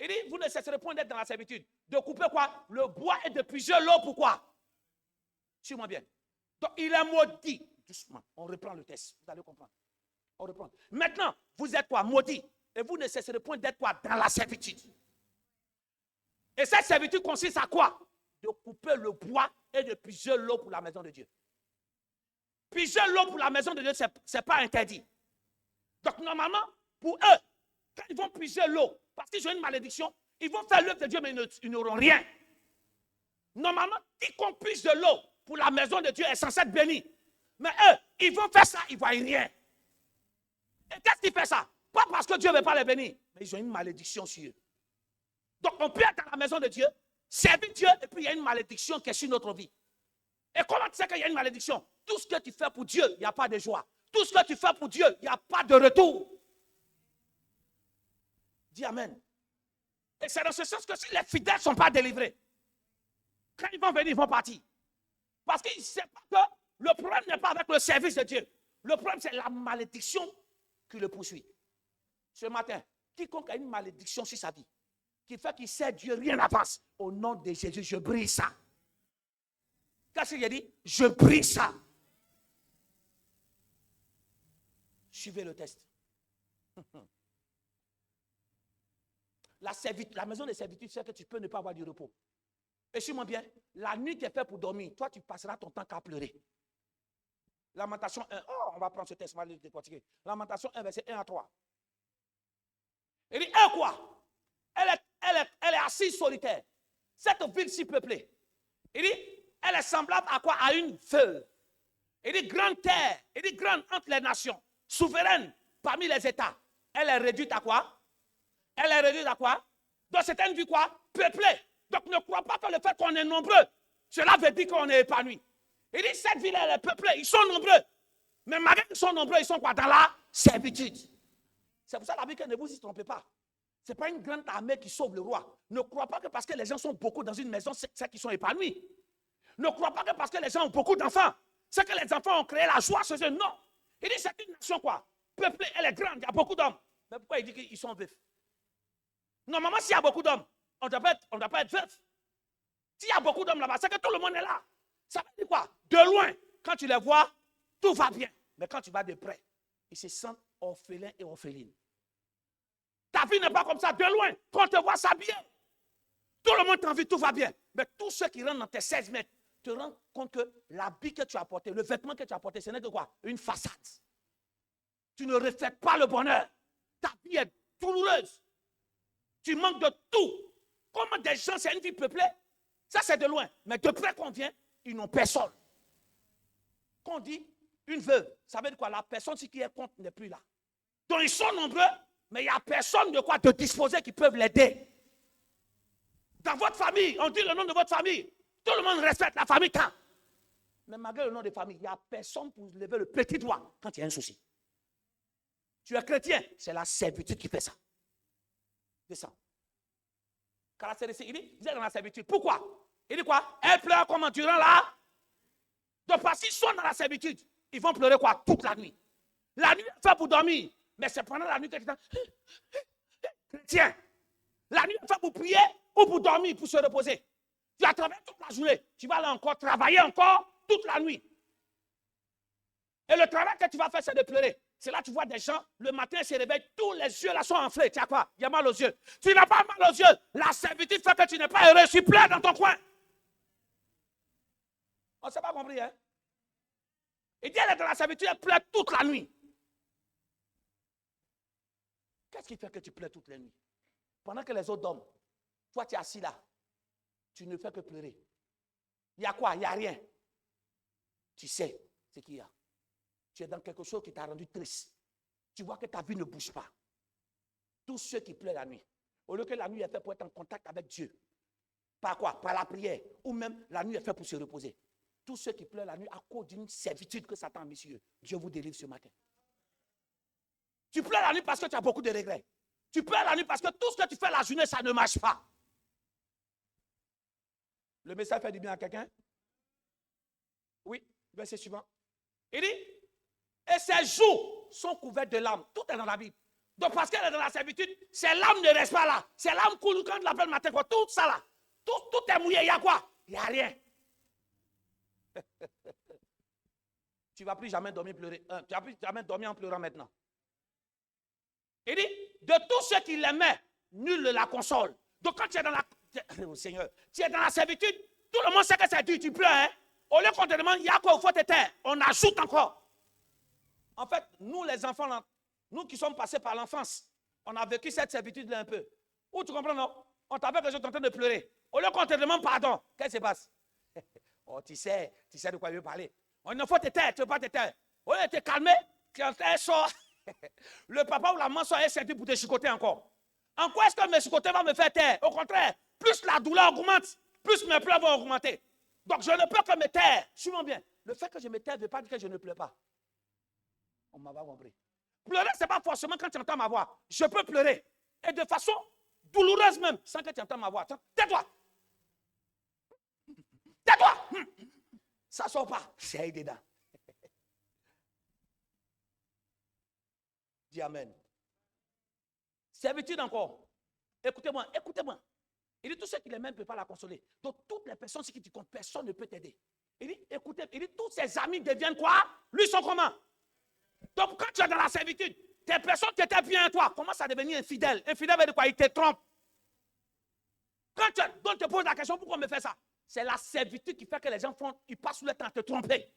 Il dit, vous ne cesserez point d'être dans la servitude. De couper quoi? Le bois et de puiser l'eau. Pourquoi? Suis-moi bien. Donc, il est maudit. Doucement, on reprend le texte. Vous allez comprendre. On reprend. Maintenant, vous êtes quoi? Maudit. Et vous ne cesserez point d'être quoi? Dans la servitude. Et cette servitude consiste à quoi? De couper le bois et de puiser l'eau pour la maison de Dieu. Puiser l'eau pour la maison de Dieu, ce n'est pas interdit. Donc, normalement, pour eux, quand ils vont puiser l'eau, parce qu'ils ont une malédiction, ils vont faire l'œuvre de Dieu, mais ils n'auront rien. Normalement, quiconque puise de l'eau pour la maison de Dieu est censé être béni. Mais eux, ils vont faire ça, ils ne voient rien. Et qu'est-ce qui fait ça? Pas parce que Dieu ne veut pas les bénir, mais ils ont une malédiction sur eux. Donc on peut être à la maison de Dieu, servir Dieu, et puis il y a une malédiction qui est sur notre vie. Et comment tu sais qu'il y a une malédiction? Tout ce que tu fais pour Dieu, il n'y a pas de joie. Tout ce que tu fais pour Dieu, il n'y a pas de retour. Dis Amen. Et c'est dans ce sens que si les fidèles ne sont pas délivrés, quand ils vont venir, ils vont partir. Parce qu'ils ne savent pas que le problème n'est pas avec le service de Dieu. Le problème, c'est la malédiction qui le poursuit. Ce matin, quiconque a une malédiction sur sa vie, qui fait qu'il sert Dieu, rien n'avance. Au nom de Jésus, je brise ça. Qu'est-ce qu'il a dit? Je brise ça. Suivez le test. La maison de servitude, c'est que tu peux ne pas avoir du repos. Et suis-moi bien, la nuit qui est faite pour dormir, toi, tu passeras ton temps qu'à pleurer. Lamentation 1. Oh, on va prendre ce test, on va le décortiquer. Lamentation 1, verset 1 à 3. Il dit, quoi? Elle est assise solitaire. Cette ville si peuplée. Il dit, elle est semblable à quoi? À une veuve. Il dit, grande terre. Il dit, grande entre les nations. Souveraine parmi les États. Elle est réduite à quoi? Elle est réduite à quoi? Donc c'est une vie quoi? Peuplée. Donc ne crois pas que le fait qu'on est nombreux, cela veut dire qu'on est épanoui. Il dit, cette ville, elle est peuplée. Ils sont nombreux. Mais malgré qu'ils sont nombreux, ils sont quoi? Dans la servitude. C'est pour ça la Bible, ne vous y trompez pas. Ce n'est pas une grande armée qui sauve le roi. Ne crois pas que parce que les gens sont beaucoup dans une maison, c'est qu'ils sont épanouis. Ne crois pas que parce que les gens ont beaucoup d'enfants, c'est que les enfants ont créé la joie chez eux. Non. Il dit, c'est une nation quoi? Peuplée, elle est grande, il y a beaucoup d'hommes. Mais pourquoi il dit qu'ils sont veufs? Normalement, s'il y a beaucoup d'hommes, on ne doit pas être veuf. S'il y a beaucoup d'hommes là-bas, c'est que tout le monde est là. Ça veut dire quoi? De loin, quand tu les vois, tout va bien. Mais quand tu vas de près, ils se sentent orphelins et orphelines. Ta vie n'est pas comme ça. De loin, quand on te voit s'habiller, tout le monde t'envie, tout va bien. Mais tous ceux qui rentrent dans tes 16 mètres te rendent compte que l'habit que tu as porté, le vêtement que tu as porté, ce n'est que quoi? Une façade. Tu ne reflètes pas le bonheur. Ta vie est douloureuse. Tu manques de tout. Comment des gens, c'est une vie peuplée? Ça, c'est de loin. Mais de près qu'on vient, ils n'ont personne. Quand on dit une veuve, ça veut dire quoi? La personne qui est contre n'est plus là. Donc ils sont nombreux, mais il n'y a personne de quoi te disposer qui peuvent l'aider. Dans votre famille, on dit le nom de votre famille. Tout le monde respecte la famille quand? Mais malgré le nom de famille, il n'y a personne pour lever le petit doigt quand il y a un souci. Tu es chrétien, c'est la servitude qui fait ça. Descends. Caractéristique, il dit, vous êtes dans la servitude. Pourquoi? Il dit quoi? Elle pleure comme durant là. Donc parce qu'ils sont dans la servitude, ils vont pleurer quoi? Toute la nuit. La nuit, c'est pour dormir. Mais c'est pendant la nuit que tu es chrétien. La nuit, c'est pour prier ou pour dormir, pour se reposer. Tu as travaillé toute la journée. Tu vas aller encore travailler encore toute la nuit. Et le travail que tu vas faire, c'est de pleurer. C'est là que tu vois des gens, le matin, ils se réveillent, tous les yeux là sont enflés. Tu as quoi? Il y a mal aux yeux. Tu n'as pas mal aux yeux. La servitude fait que tu n'es pas heureux. Tu pleures dans ton coin. On ne s'est pas compris, hein? Il dit, elle est dans la servitude, elle pleure toute la nuit. Qu'est-ce qui fait que tu pleures toute la nuit? Pendant que les autres dorment, toi, tu es assis là. Tu ne fais que pleurer. Il y a quoi? Il n'y a rien. Tu sais ce qu'il y a. Tu es dans quelque chose qui t'a rendu triste. Tu vois que ta vie ne bouge pas. Tous ceux qui pleurent la nuit, au lieu que la nuit est faite pour être en contact avec Dieu, par quoi? Par la prière, ou même la nuit est faite pour se reposer. Tous ceux qui pleurent la nuit à cause d'une servitude que Satan a mis sur eux, Dieu vous délivre ce matin. Tu pleures la nuit parce que tu as beaucoup de regrets. Tu pleures la nuit parce que tout ce que tu fais la journée, ça ne marche pas. Le message fait du bien à quelqu'un? Oui, verset suivant. Il dit, et ses joues sont couvertes de larmes. Tout est dans la Bible. Donc parce qu'elle est dans la servitude, ses larmes ne restent pas là. Ses larmes coulent quand tu l'appelles le matin. Quoi. Tout ça là. Tout est mouillé. Il y a quoi? Il n'y a rien. Tu ne vas plus jamais dormir pleurer. Tu ne vas plus jamais dormir en pleurant maintenant. Il dit, de tous ceux qui l'aimaient, nul ne la console. Donc quand tu es dans la... Oh, Seigneur, tu es dans la servitude, tout le monde sait que c'est dur, tu pleures. Hein? Au lieu qu'on te demande, il y a quoi, il faut te taire. On ajoute encore. En fait, nous les enfants, là, Nous qui sommes passés par l'enfance, on a vécu cette servitude-là un peu. Ou tu comprends, non? On t'appelle que je suis en train de pleurer. Au lieu qu'on te demande pardon, qu'est-ce qui se passe? Oh, tu sais de quoi je veux parler. On ne faut te taire, tu ne veux pas te taire. Au lieu de te calmer, tu en sort. Le papa ou la maman est servi pour te chicoter encore. En quoi est-ce que mes chicotés vont me faire taire? Au contraire, plus la douleur augmente, plus mes pleurs vont augmenter. Donc je ne peux que me taire. Suis-moi bien. Le fait que je me taire ne veut pas dire que je ne pleure pas. On m'a pas compris. Pleurer, ce n'est pas forcément quand tu entends ma voix. Je peux pleurer. Et de façon douloureuse même, sans que tu entends ma voix. Tais-toi. Tais-toi. Ça ne sort pas. C'est dedans. Dis amen. Servitude encore. Écoutez-moi, écoutez-moi. Il dit tout ce qui les mêmes ne peut pas la consoler. Donc toutes les personnes qui tu comptes, personne ne peut t'aider. Il dit, écoutez, il dit, tous ses amis deviennent quoi? Lui sont comment? Donc quand tu es dans la servitude, tes personnes qui étaient bien à toi commencent à devenir infidèles. Infidèle veut dire quoi? Il te trompe. Quand on te pose la question, pourquoi on me fait ça? C'est la servitude qui fait que les gens ils passent le temps à te tromper.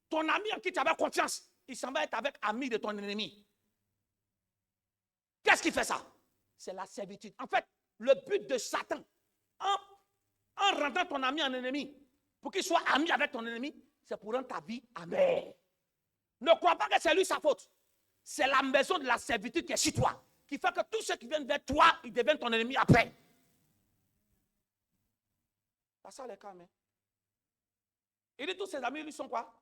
Ton ami en qui tu avais confiance, il s'en va être avec ami de ton ennemi. Qu'est-ce qui fait ça? C'est la servitude. En fait, le but de Satan, en rendant ton ami en ennemi, pour qu'il soit ami avec ton ennemi, c'est pour rendre ta vie amère. Ne crois pas que c'est lui sa faute. C'est la maison de la servitude qui est chez toi, qui fait que tous ceux qui viennent vers toi, ils deviennent ton ennemi après. C'est ça les cas, mais. Il dit tous ses amis, lui sont quoi?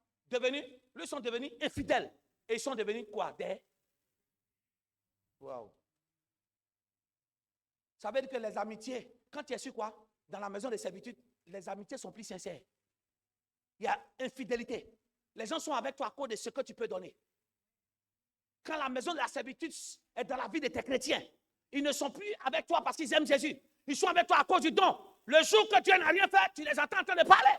Lui sont devenus infidèles. Et ils sont devenus quoi? Des. Wow. Ça veut dire que les amitiés, quand tu es sur quoi? Dans la maison de servitude, les amitiés sont plus sincères. Il y a infidélité. Les gens sont avec toi à cause de ce que tu peux donner. Quand la maison de la servitude est dans la vie de tes chrétiens, ils ne sont plus avec toi parce qu'ils aiment Jésus. Ils sont avec toi à cause du don. Le jour que tu n'as rien fait, tu les entends en train de parler.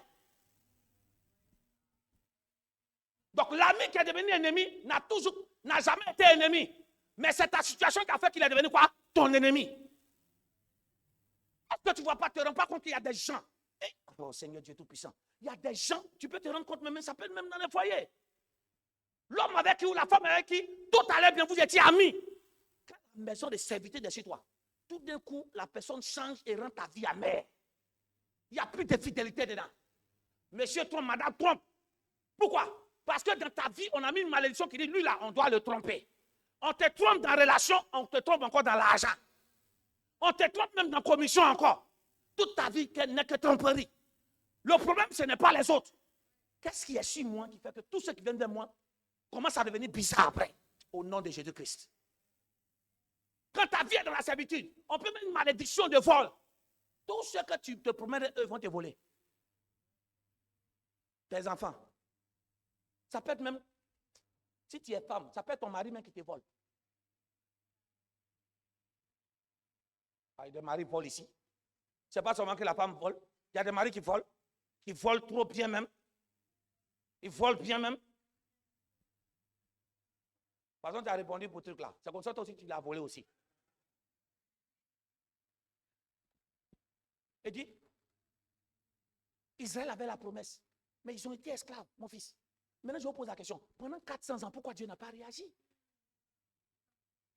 Donc l'ami qui est devenu ennemi n'a jamais été ennemi. Mais c'est ta situation qui a fait qu'il est devenu quoi? Ton ennemi. Est-ce que tu ne vois pas, te rends pas compte qu'il y a des gens? Oh Seigneur Dieu Tout-Puissant. Il y a des gens, tu peux te rendre compte, même ça peut être même dans les foyers. L'homme avec qui ou la femme avec qui, tout allait bien, vous étiez amis. Quand la maison de servitude est chez toi, tout d'un coup, la personne change et rend ta vie amère. Il n'y a plus de fidélité dedans. Monsieur trompe, madame trompe. Pourquoi? Parce que dans ta vie, on a mis une malédiction qui dit, lui là, on doit le tromper. On te trompe dans la relation, on te trompe encore dans l'argent. On te trompe même dans la commission encore. Toute ta vie n'est que tromperie. Le problème, ce n'est pas les autres. Qu'est-ce qui est sur moi qui fait que tous ceux qui viennent de moi commencent à devenir bizarres après, au nom de Jésus-Christ? Quand ta vie est dans la servitude, on peut mettre une malédiction de vol. Tout ce que tu te promets, eux vont te voler. Tes enfants. Ça peut être même, si tu es femme, ça peut être ton mari même qui te vole. Il y a des maris qui volent ici. Ce n'est pas seulement que la femme vole. Il y a des maris qui volent trop bien même. Ils volent bien même. Par exemple, tu as répondu pour ce truc là. C'est comme ça toi aussi tu l'as volé aussi. Et dit, Israël avait la promesse, mais ils ont été esclaves, mon fils. Maintenant, je vous pose la question. Pendant 400 ans, pourquoi Dieu n'a pas réagi?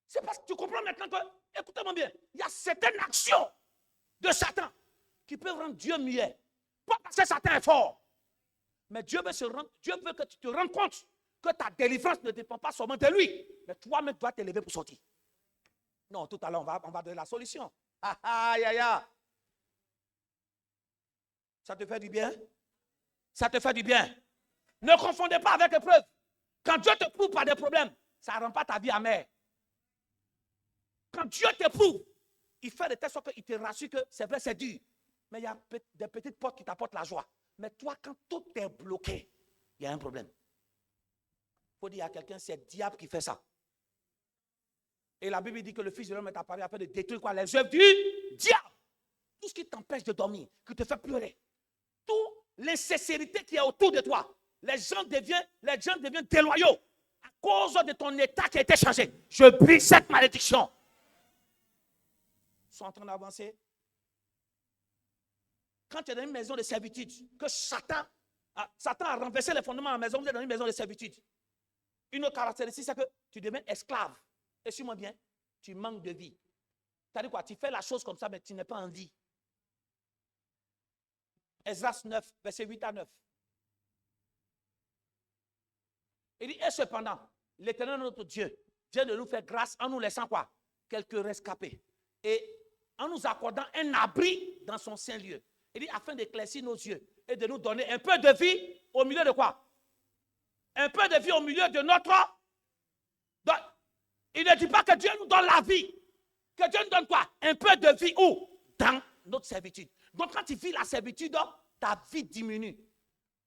C'est parce que tu comprends maintenant que, écoutez-moi bien, il y a certaines actions de Satan qui peuvent rendre Dieu muet. Pas parce que Satan est fort. Mais Dieu veut que tu te rendes compte que ta délivrance ne dépend pas seulement de lui. Mais toi-même, tu dois te lever pour sortir. Non, tout à l'heure, on va donner la solution. Ça te fait du bien? Ça te fait du bien? Ne confondez pas avec l'épreuve. Quand Dieu te prouve par des problèmes, ça ne rend pas ta vie amère. Quand Dieu te prouve, il fait de telle sorte qu'il te rassure que c'est vrai, c'est dur. Mais il y a des petites portes qui t'apportent la joie. Mais toi, quand tout est bloqué, il y a un problème. Il faut dire à quelqu'un, c'est le diable qui fait ça. Et la Bible dit que le Fils de l'homme est apparu afin de détruire quoi? Les œuvres du diable. Tout ce qui t'empêche de dormir, qui te fait pleurer. Toute l'insincérité qui est autour de toi. Les gens deviennent déloyaux à cause de ton état qui a été changé. Je brise cette malédiction. Ils sont en train d'avancer. Quand tu es dans une maison de servitude, que Satan a renversé les fondements de la maison, vous êtes dans une maison de servitude. Une autre caractéristique, c'est que tu deviens esclave Et suis-moi bien, tu manques de vie. C'est-à-dire quoi? Tu fais la chose comme ça, mais tu n'es pas en vie. Esdras 9, verset 8 à 9. Il dit, et cependant, l'Éternel notre Dieu vient de nous faire grâce en nous laissant quoi? Quelques rescapés. Et en nous accordant un abri dans son saint lieu. Il dit, afin d'éclaircir nos yeux et de nous donner un peu de vie au milieu de quoi? Un peu de vie au milieu de notre... Donc, il ne dit pas que Dieu nous donne la vie. Que Dieu nous donne quoi? Un peu de vie où? Dans notre servitude. Donc, quand tu vis la servitude, ta vie diminue.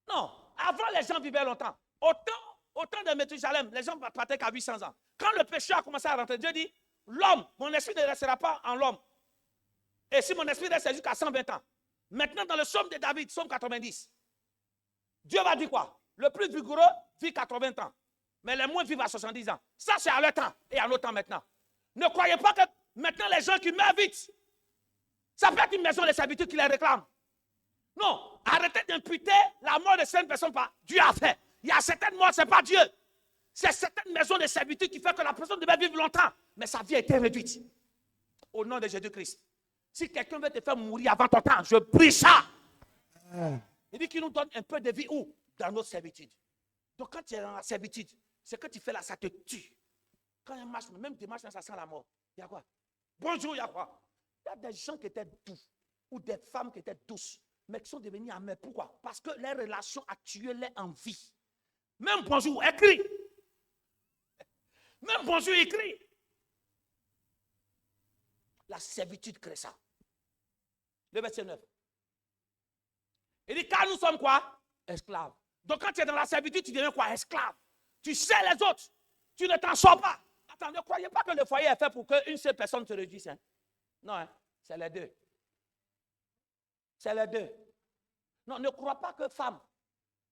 Non, avant, les gens vivaient longtemps. Autant de Méthusalem, les gens partaient qu'à 800 ans. Quand le péché a commencé à rentrer, Dieu dit, l'homme, mon esprit ne restera pas en l'homme. Et si mon esprit reste jusqu'à 120 ans. Maintenant, dans le psaume de David, psaume 90, Dieu va dire quoi? Le plus vigoureux vit 80 ans. Mais les moins vivent à 70 ans. Ça, c'est à leur temps et à notre temps maintenant. Ne croyez pas que maintenant, les gens qui meurent vite, ça peut être une maison de servitude qui les réclame. Non, arrêtez d'imputer la mort de certaines personnes par Dieu a fait. Il y a certaines morts, ce n'est pas Dieu. C'est certaines maisons de servitude qui font que la personne devait vivre longtemps, mais sa vie a été réduite. Au nom de Jésus-Christ. Si quelqu'un veut te faire mourir avant ton temps, je prie ça. Il dit qu'il nous donne un peu de vie où? Dans notre servitude. Donc quand tu es dans la servitude, ce que tu fais là, ça te tue. Quand il marche, même tu marches, ça sent la mort. Il y a quoi? Bonjour, il y a quoi? Il y a des gens qui étaient doux, ou des femmes qui étaient douces, mais qui sont devenues amères. Pourquoi? Parce que les relations a tué les en vie. Même bonjour, écrit. Même bonjour, écrit. La servitude crée ça. Le verset 9. Il dit, car nous sommes quoi? Esclaves. Donc quand tu es dans la servitude, tu deviens quoi? Esclave. Tu sais les autres. Tu ne t'en sors pas. Attends, ne croyez pas que le foyer est fait pour qu'une seule personne se réduise. Hein? Non, hein? C'est les deux. C'est les deux. Non, ne crois pas que femme,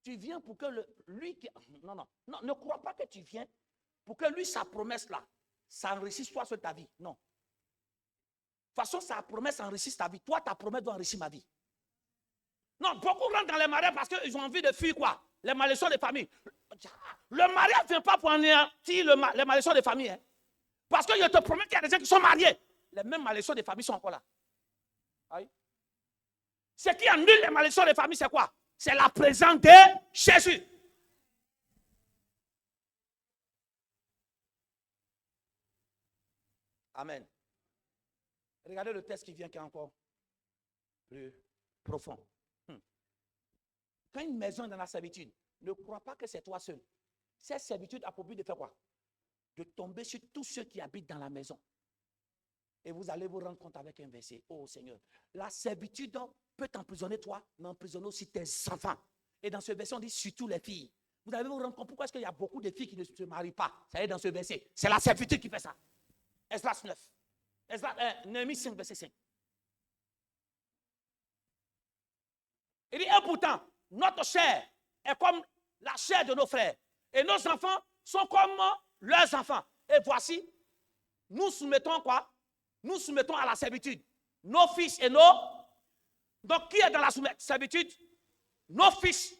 tu viens pour que lui qui... Non, ne crois pas que tu viens pour que lui, sa promesse là, ça enrichisse toi sur ta vie. Non. De toute façon, sa promesse enrichisse ta vie. Toi, ta promesse doit enrichir ma vie. Non, beaucoup rentrent dans les mariages parce qu'ils ont envie de fuir quoi? Les malédictions des familles. Le mariage ne vient pas pour anéantir les malédictions des familles. Hein? Parce que je te promets qu'il y a des gens qui sont mariés. Les mêmes malédictions des familles sont encore là. Oui. Ce qui annule les malédictions des familles, c'est quoi? C'est la présence de Jésus. Amen. Regardez le texte qui vient qui est encore plus profond. Quand une maison est dans la servitude, ne crois pas que c'est toi seul. Cette servitude a pour but de faire quoi? De tomber sur tous ceux qui habitent dans la maison. Et vous allez vous rendre compte avec un verset. Oh Seigneur, la servitude peut t'emprisonner toi, mais emprisonner aussi tes enfants. Et dans ce verset, on dit surtout les filles. Vous allez vous rendre compte pourquoi est-ce qu'il y a beaucoup de filles qui ne se marient pas. Ça y est dans ce verset. C'est la servitude qui fait ça. Esdras 9. Néhémie 5, verset 5. Il dit, et pourtant, notre chair est comme la chair de nos frères. Et nos enfants sont comme leurs enfants. Et voici, nous soumettons quoi? Nous soumettons à la servitude. Nos fils et nos... Donc, qui est dans la servitude? Nos fils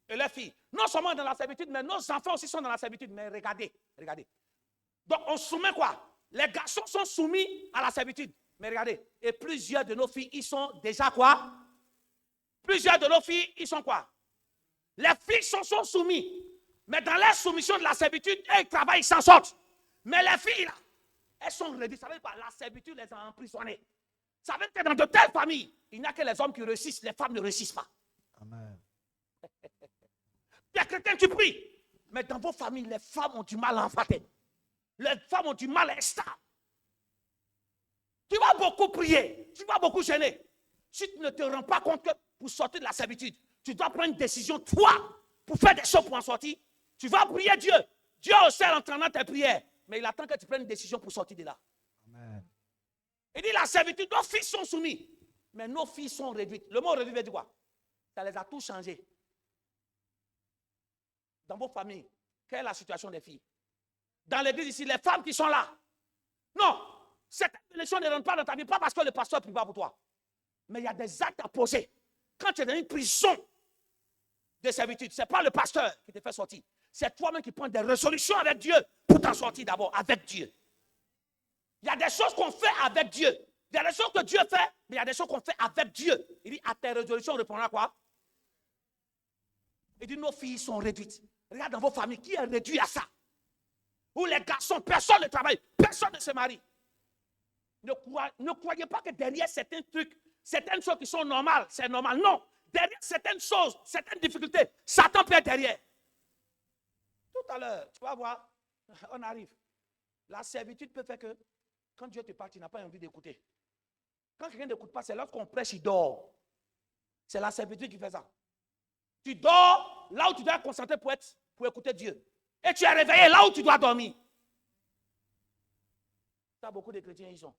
et leurs filles. Non seulement dans la servitude, mais nos enfants aussi sont dans la servitude. Mais regardez. Donc, on soumet quoi? Les garçons sont soumis à la servitude. Mais regardez, et plusieurs de nos filles, ils sont déjà quoi? Plusieurs de nos filles, ils sont quoi? Les filles sont soumis. Mais dans la soumission de la servitude, elles travaillent, ils s'en sortent. Mais les filles, là, elles sont réduites. Ça veut dire quoi? La servitude les a emprisonnées. Ça veut dire que dans de telles familles, il n'y a que les hommes qui réussissent, les femmes ne réussissent pas. Amen. Tu es chrétien, tu pries. Mais dans vos familles, les femmes ont du mal à enfanter. Les femmes ont du mal à être stables. Tu vas beaucoup prier, tu vas beaucoup gêner. Si tu ne te rends pas compte que pour sortir de la servitude, tu dois prendre une décision, toi, pour faire des choses pour en sortir. Tu vas prier Dieu. Dieu aussi est entraînant tes prières. Mais il attend que tu prennes une décision pour sortir de là. Amen. Il dit la servitude, nos fils sont soumis. Mais nos filles sont réduites. Le mot réduit veut dire quoi? Ça les a tous changés. Dans vos familles, quelle est la situation des filles? Dans l'église ici, les femmes qui sont là. Non, cette élection ne rentre pas dans ta vie, pas parce que le pasteur prie pas pour toi. Mais il y a des actes à poser. Quand tu es dans une prison de servitude, ce n'est pas le pasteur qui te fait sortir. C'est toi-même qui prends des résolutions avec Dieu pour t'en sortir d'abord, avec Dieu. Il y a des choses qu'on fait avec Dieu. Il y a des choses que Dieu fait, mais il y a des choses qu'on fait avec Dieu. Il dit, à tes résolutions, on répondra quoi? Il dit, nos filles sont réduites. Regarde dans vos familles, qui est réduit à ça? Où les garçons, personne ne travaille, personne ne se marie. Ne croyez pas que derrière certains trucs, certaines choses qui sont normales, c'est normal. Non. Derrière certaines choses, certaines difficultés, Satan peut être derrière. Tout à l'heure, tu vas voir, on arrive. La servitude peut faire que quand Dieu te parle, tu n'as pas envie d'écouter. Quand quelqu'un n'écoute pas, c'est lorsqu'on prêche, il dort. C'est la servitude qui fait ça. Tu dors là où tu dois te concentrer pour écouter Dieu. Et tu es réveillé là où tu dois dormir. Ça, beaucoup de chrétiens y sont.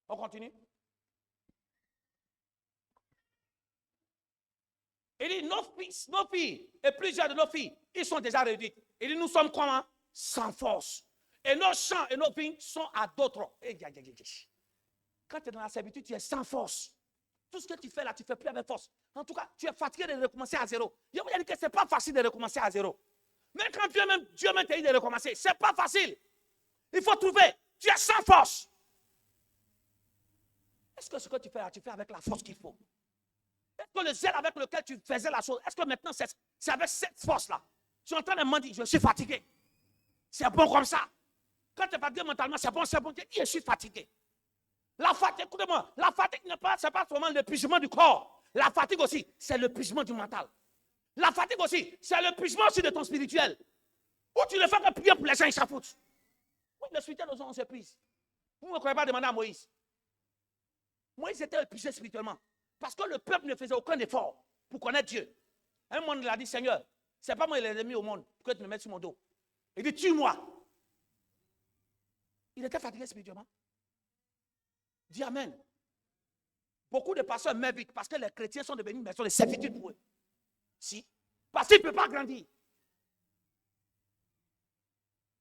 On continue. Il dit, nos filles, et plusieurs de nos filles, ils sont déjà réduites. Il dit, nous sommes comment? Sans force. Et nos champs et nos vignes sont à d'autres. Quand tu es dans la servitude, tu es sans force. Tout ce que tu fais là, tu ne fais plus avec force. En tout cas, tu es fatigué de recommencer à zéro. Je vous dis que ce n'est pas facile de recommencer à zéro. Même quand Dieu même te dit de recommencer, ce n'est pas facile. Il faut trouver. Tu es sans force. Est-ce que ce que tu fais là, tu fais avec la force qu'il faut? Est-ce que le zèle avec lequel tu faisais la chose, est-ce que maintenant c'est avec cette force-là? Tu es en train de me dire, je suis fatigué. C'est bon comme ça. Quand tu es fatigué mentalement, c'est bon. Tu dis, je suis fatigué. La fatigue, écoutez-moi, la fatigue n'est pas, c'est pas seulement l'épuisement du corps. La fatigue aussi, c'est l'épuisement du mental. La fatigue aussi, c'est l'épuisement aussi de ton spirituel. Où tu ne fais que prier pour les gens, ils s'en foutent. Oui, le spirituel, on s'épuise. Vous ne me croyez pas demander à Moïse. Moïse était épuisé spirituellement. Parce que le peuple ne faisait aucun effort pour connaître Dieu. Un moment, il a dit, Seigneur, ce n'est pas moi l'ennemi au monde, pour que tu me mettes sur mon dos. Il dit, tue-moi. Il était fatigué spirituellement. Dis Amen. Beaucoup de pasteurs meurent vite parce que les chrétiens sont devenus une maison de servitude pour eux. Si. Parce qu'ils ne peuvent pas grandir.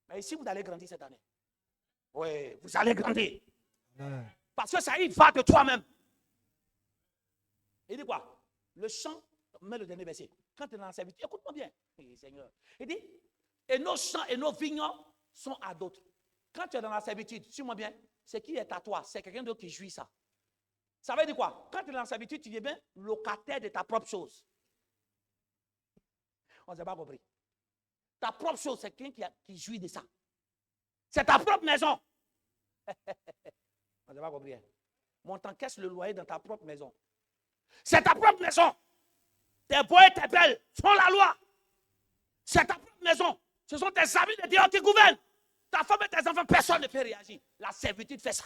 Mais ici, vous allez grandir cette année. Oui, vous allez grandir. Amen. Parce que ça y va de toi-même. Il dit quoi? Le chant, mets le dernier verset. Quand tu es dans la servitude, écoute-moi bien. Oui, Seigneur. Il dit, et nos champs et nos vignes sont à d'autres. Quand tu es dans la servitude, suis-moi bien, ce qui est à toi, c'est quelqu'un d'autre qui jouit ça. Ça veut dire quoi? Quand tu es dans la servitude, tu deviens locataire de ta propre chose. On ne s'est pas compris. Ta propre chose, c'est quelqu'un qui jouit de ça. C'est ta propre maison. On ne s'est pas compris. Hein? On t'encaisse le loyer dans ta propre maison. C'est ta propre maison. Tes beaux et tes belles font la loi. C'est ta propre maison. Ce sont tes amis de Dieu qui gouvernent. Ta femme et tes enfants, personne ne peut réagir. La servitude fait ça.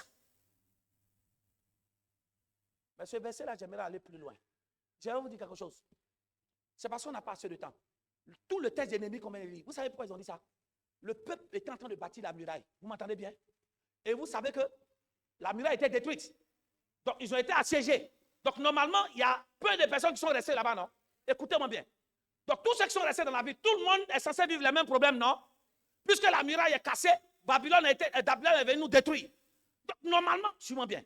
Mais ce verset-là, j'aimerais aller plus loin. Je vais vous dire quelque chose. C'est parce qu'on n'a pas assez de temps. Tout le texte ennemi qu'on vient de lire, vous savez pourquoi ils ont dit ça? Le peuple était en train de bâtir la muraille. Vous m'entendez bien? Et vous savez que la muraille était détruite. Donc, ils ont été assiégés. Donc, normalement, il y a peu de personnes qui sont restées là-bas, non? Écoutez-moi bien. Donc, tous ceux qui sont restés dans la ville, tout le monde est censé vivre les mêmes problèmes, non? Puisque la muraille est cassée, Babylone est venu nous détruire. Donc, normalement, suis-moi bien.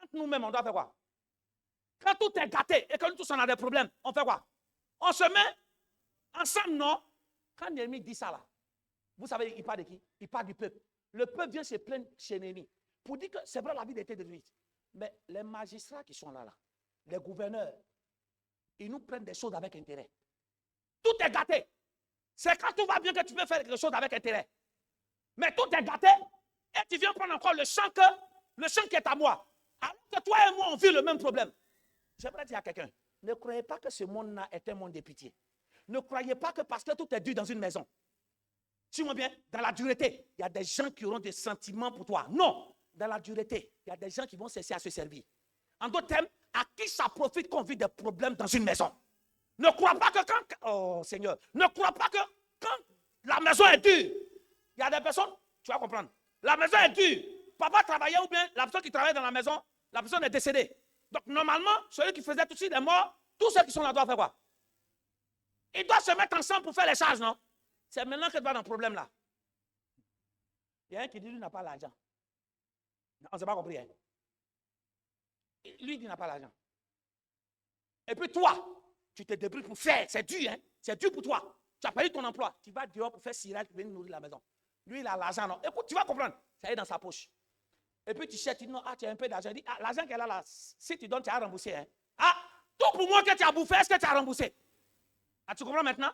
Entre nous-mêmes, on doit faire quoi? Quand tout est gâté et que nous tous on a des problèmes, on fait quoi? On se met ensemble, non? Quand l'ennemi dit ça là, vous savez, il parle de qui? Il parle du peuple. Le peuple vient se plaindre chez l'ennemi pour dire que c'est vrai, la ville était détruite. Mais les magistrats qui sont là, les gouverneurs, ils nous prennent des choses avec intérêt. Tout est gâté. C'est quand tout va bien que tu peux faire quelque chose avec intérêt. Mais tout est gâté et tu viens prendre encore le champ qui est à moi. Alors que toi et moi, on vit le même problème. J'aimerais dire à quelqu'un, ne croyez pas que ce monde-là est un monde de pitié. Ne croyez pas que parce que tout est dur dans une maison. Suis-moi bien, dans la dureté, il y a des gens qui auront des sentiments pour toi. Non, dans la dureté, il y a des gens qui vont cesser à se servir. En d'autres termes, à qui ça profite qu'on vit des problèmes dans une maison? Ne crois pas que quand... Oh Seigneur, ne crois pas que quand la maison est dure, il y a des personnes, tu vas comprendre, la maison est dure, papa travaillait ou bien la personne qui travaille dans la maison, la personne est décédée. Donc normalement, celui qui faisait tout ça, il est mort, tous ceux qui sont là doivent faire quoi? Ils doivent se mettre ensemble pour faire les charges, non? C'est maintenant que tu vas dans le problème là. Il y a un qui dit, lui n'a pas l'argent. On ne s'est pas compris. Hein? Lui, il n'a pas l'argent. Et puis toi, tu te débrouilles pour faire. C'est dur, hein? C'est dur pour toi. Tu as perdu ton emploi. Tu vas dehors pour faire cirage, pour venir nourrir la maison. Lui, il a l'argent, non. Écoute, tu vas comprendre. Ça est dans sa poche. Et puis tu cherches, tu dis non, tu as un peu d'argent. Il dit, l'argent qu'elle a là, si tu donnes, tu as remboursé. Hein. Tout pour moi que tu as bouffé, est-ce que tu as remboursé? Tu comprends maintenant?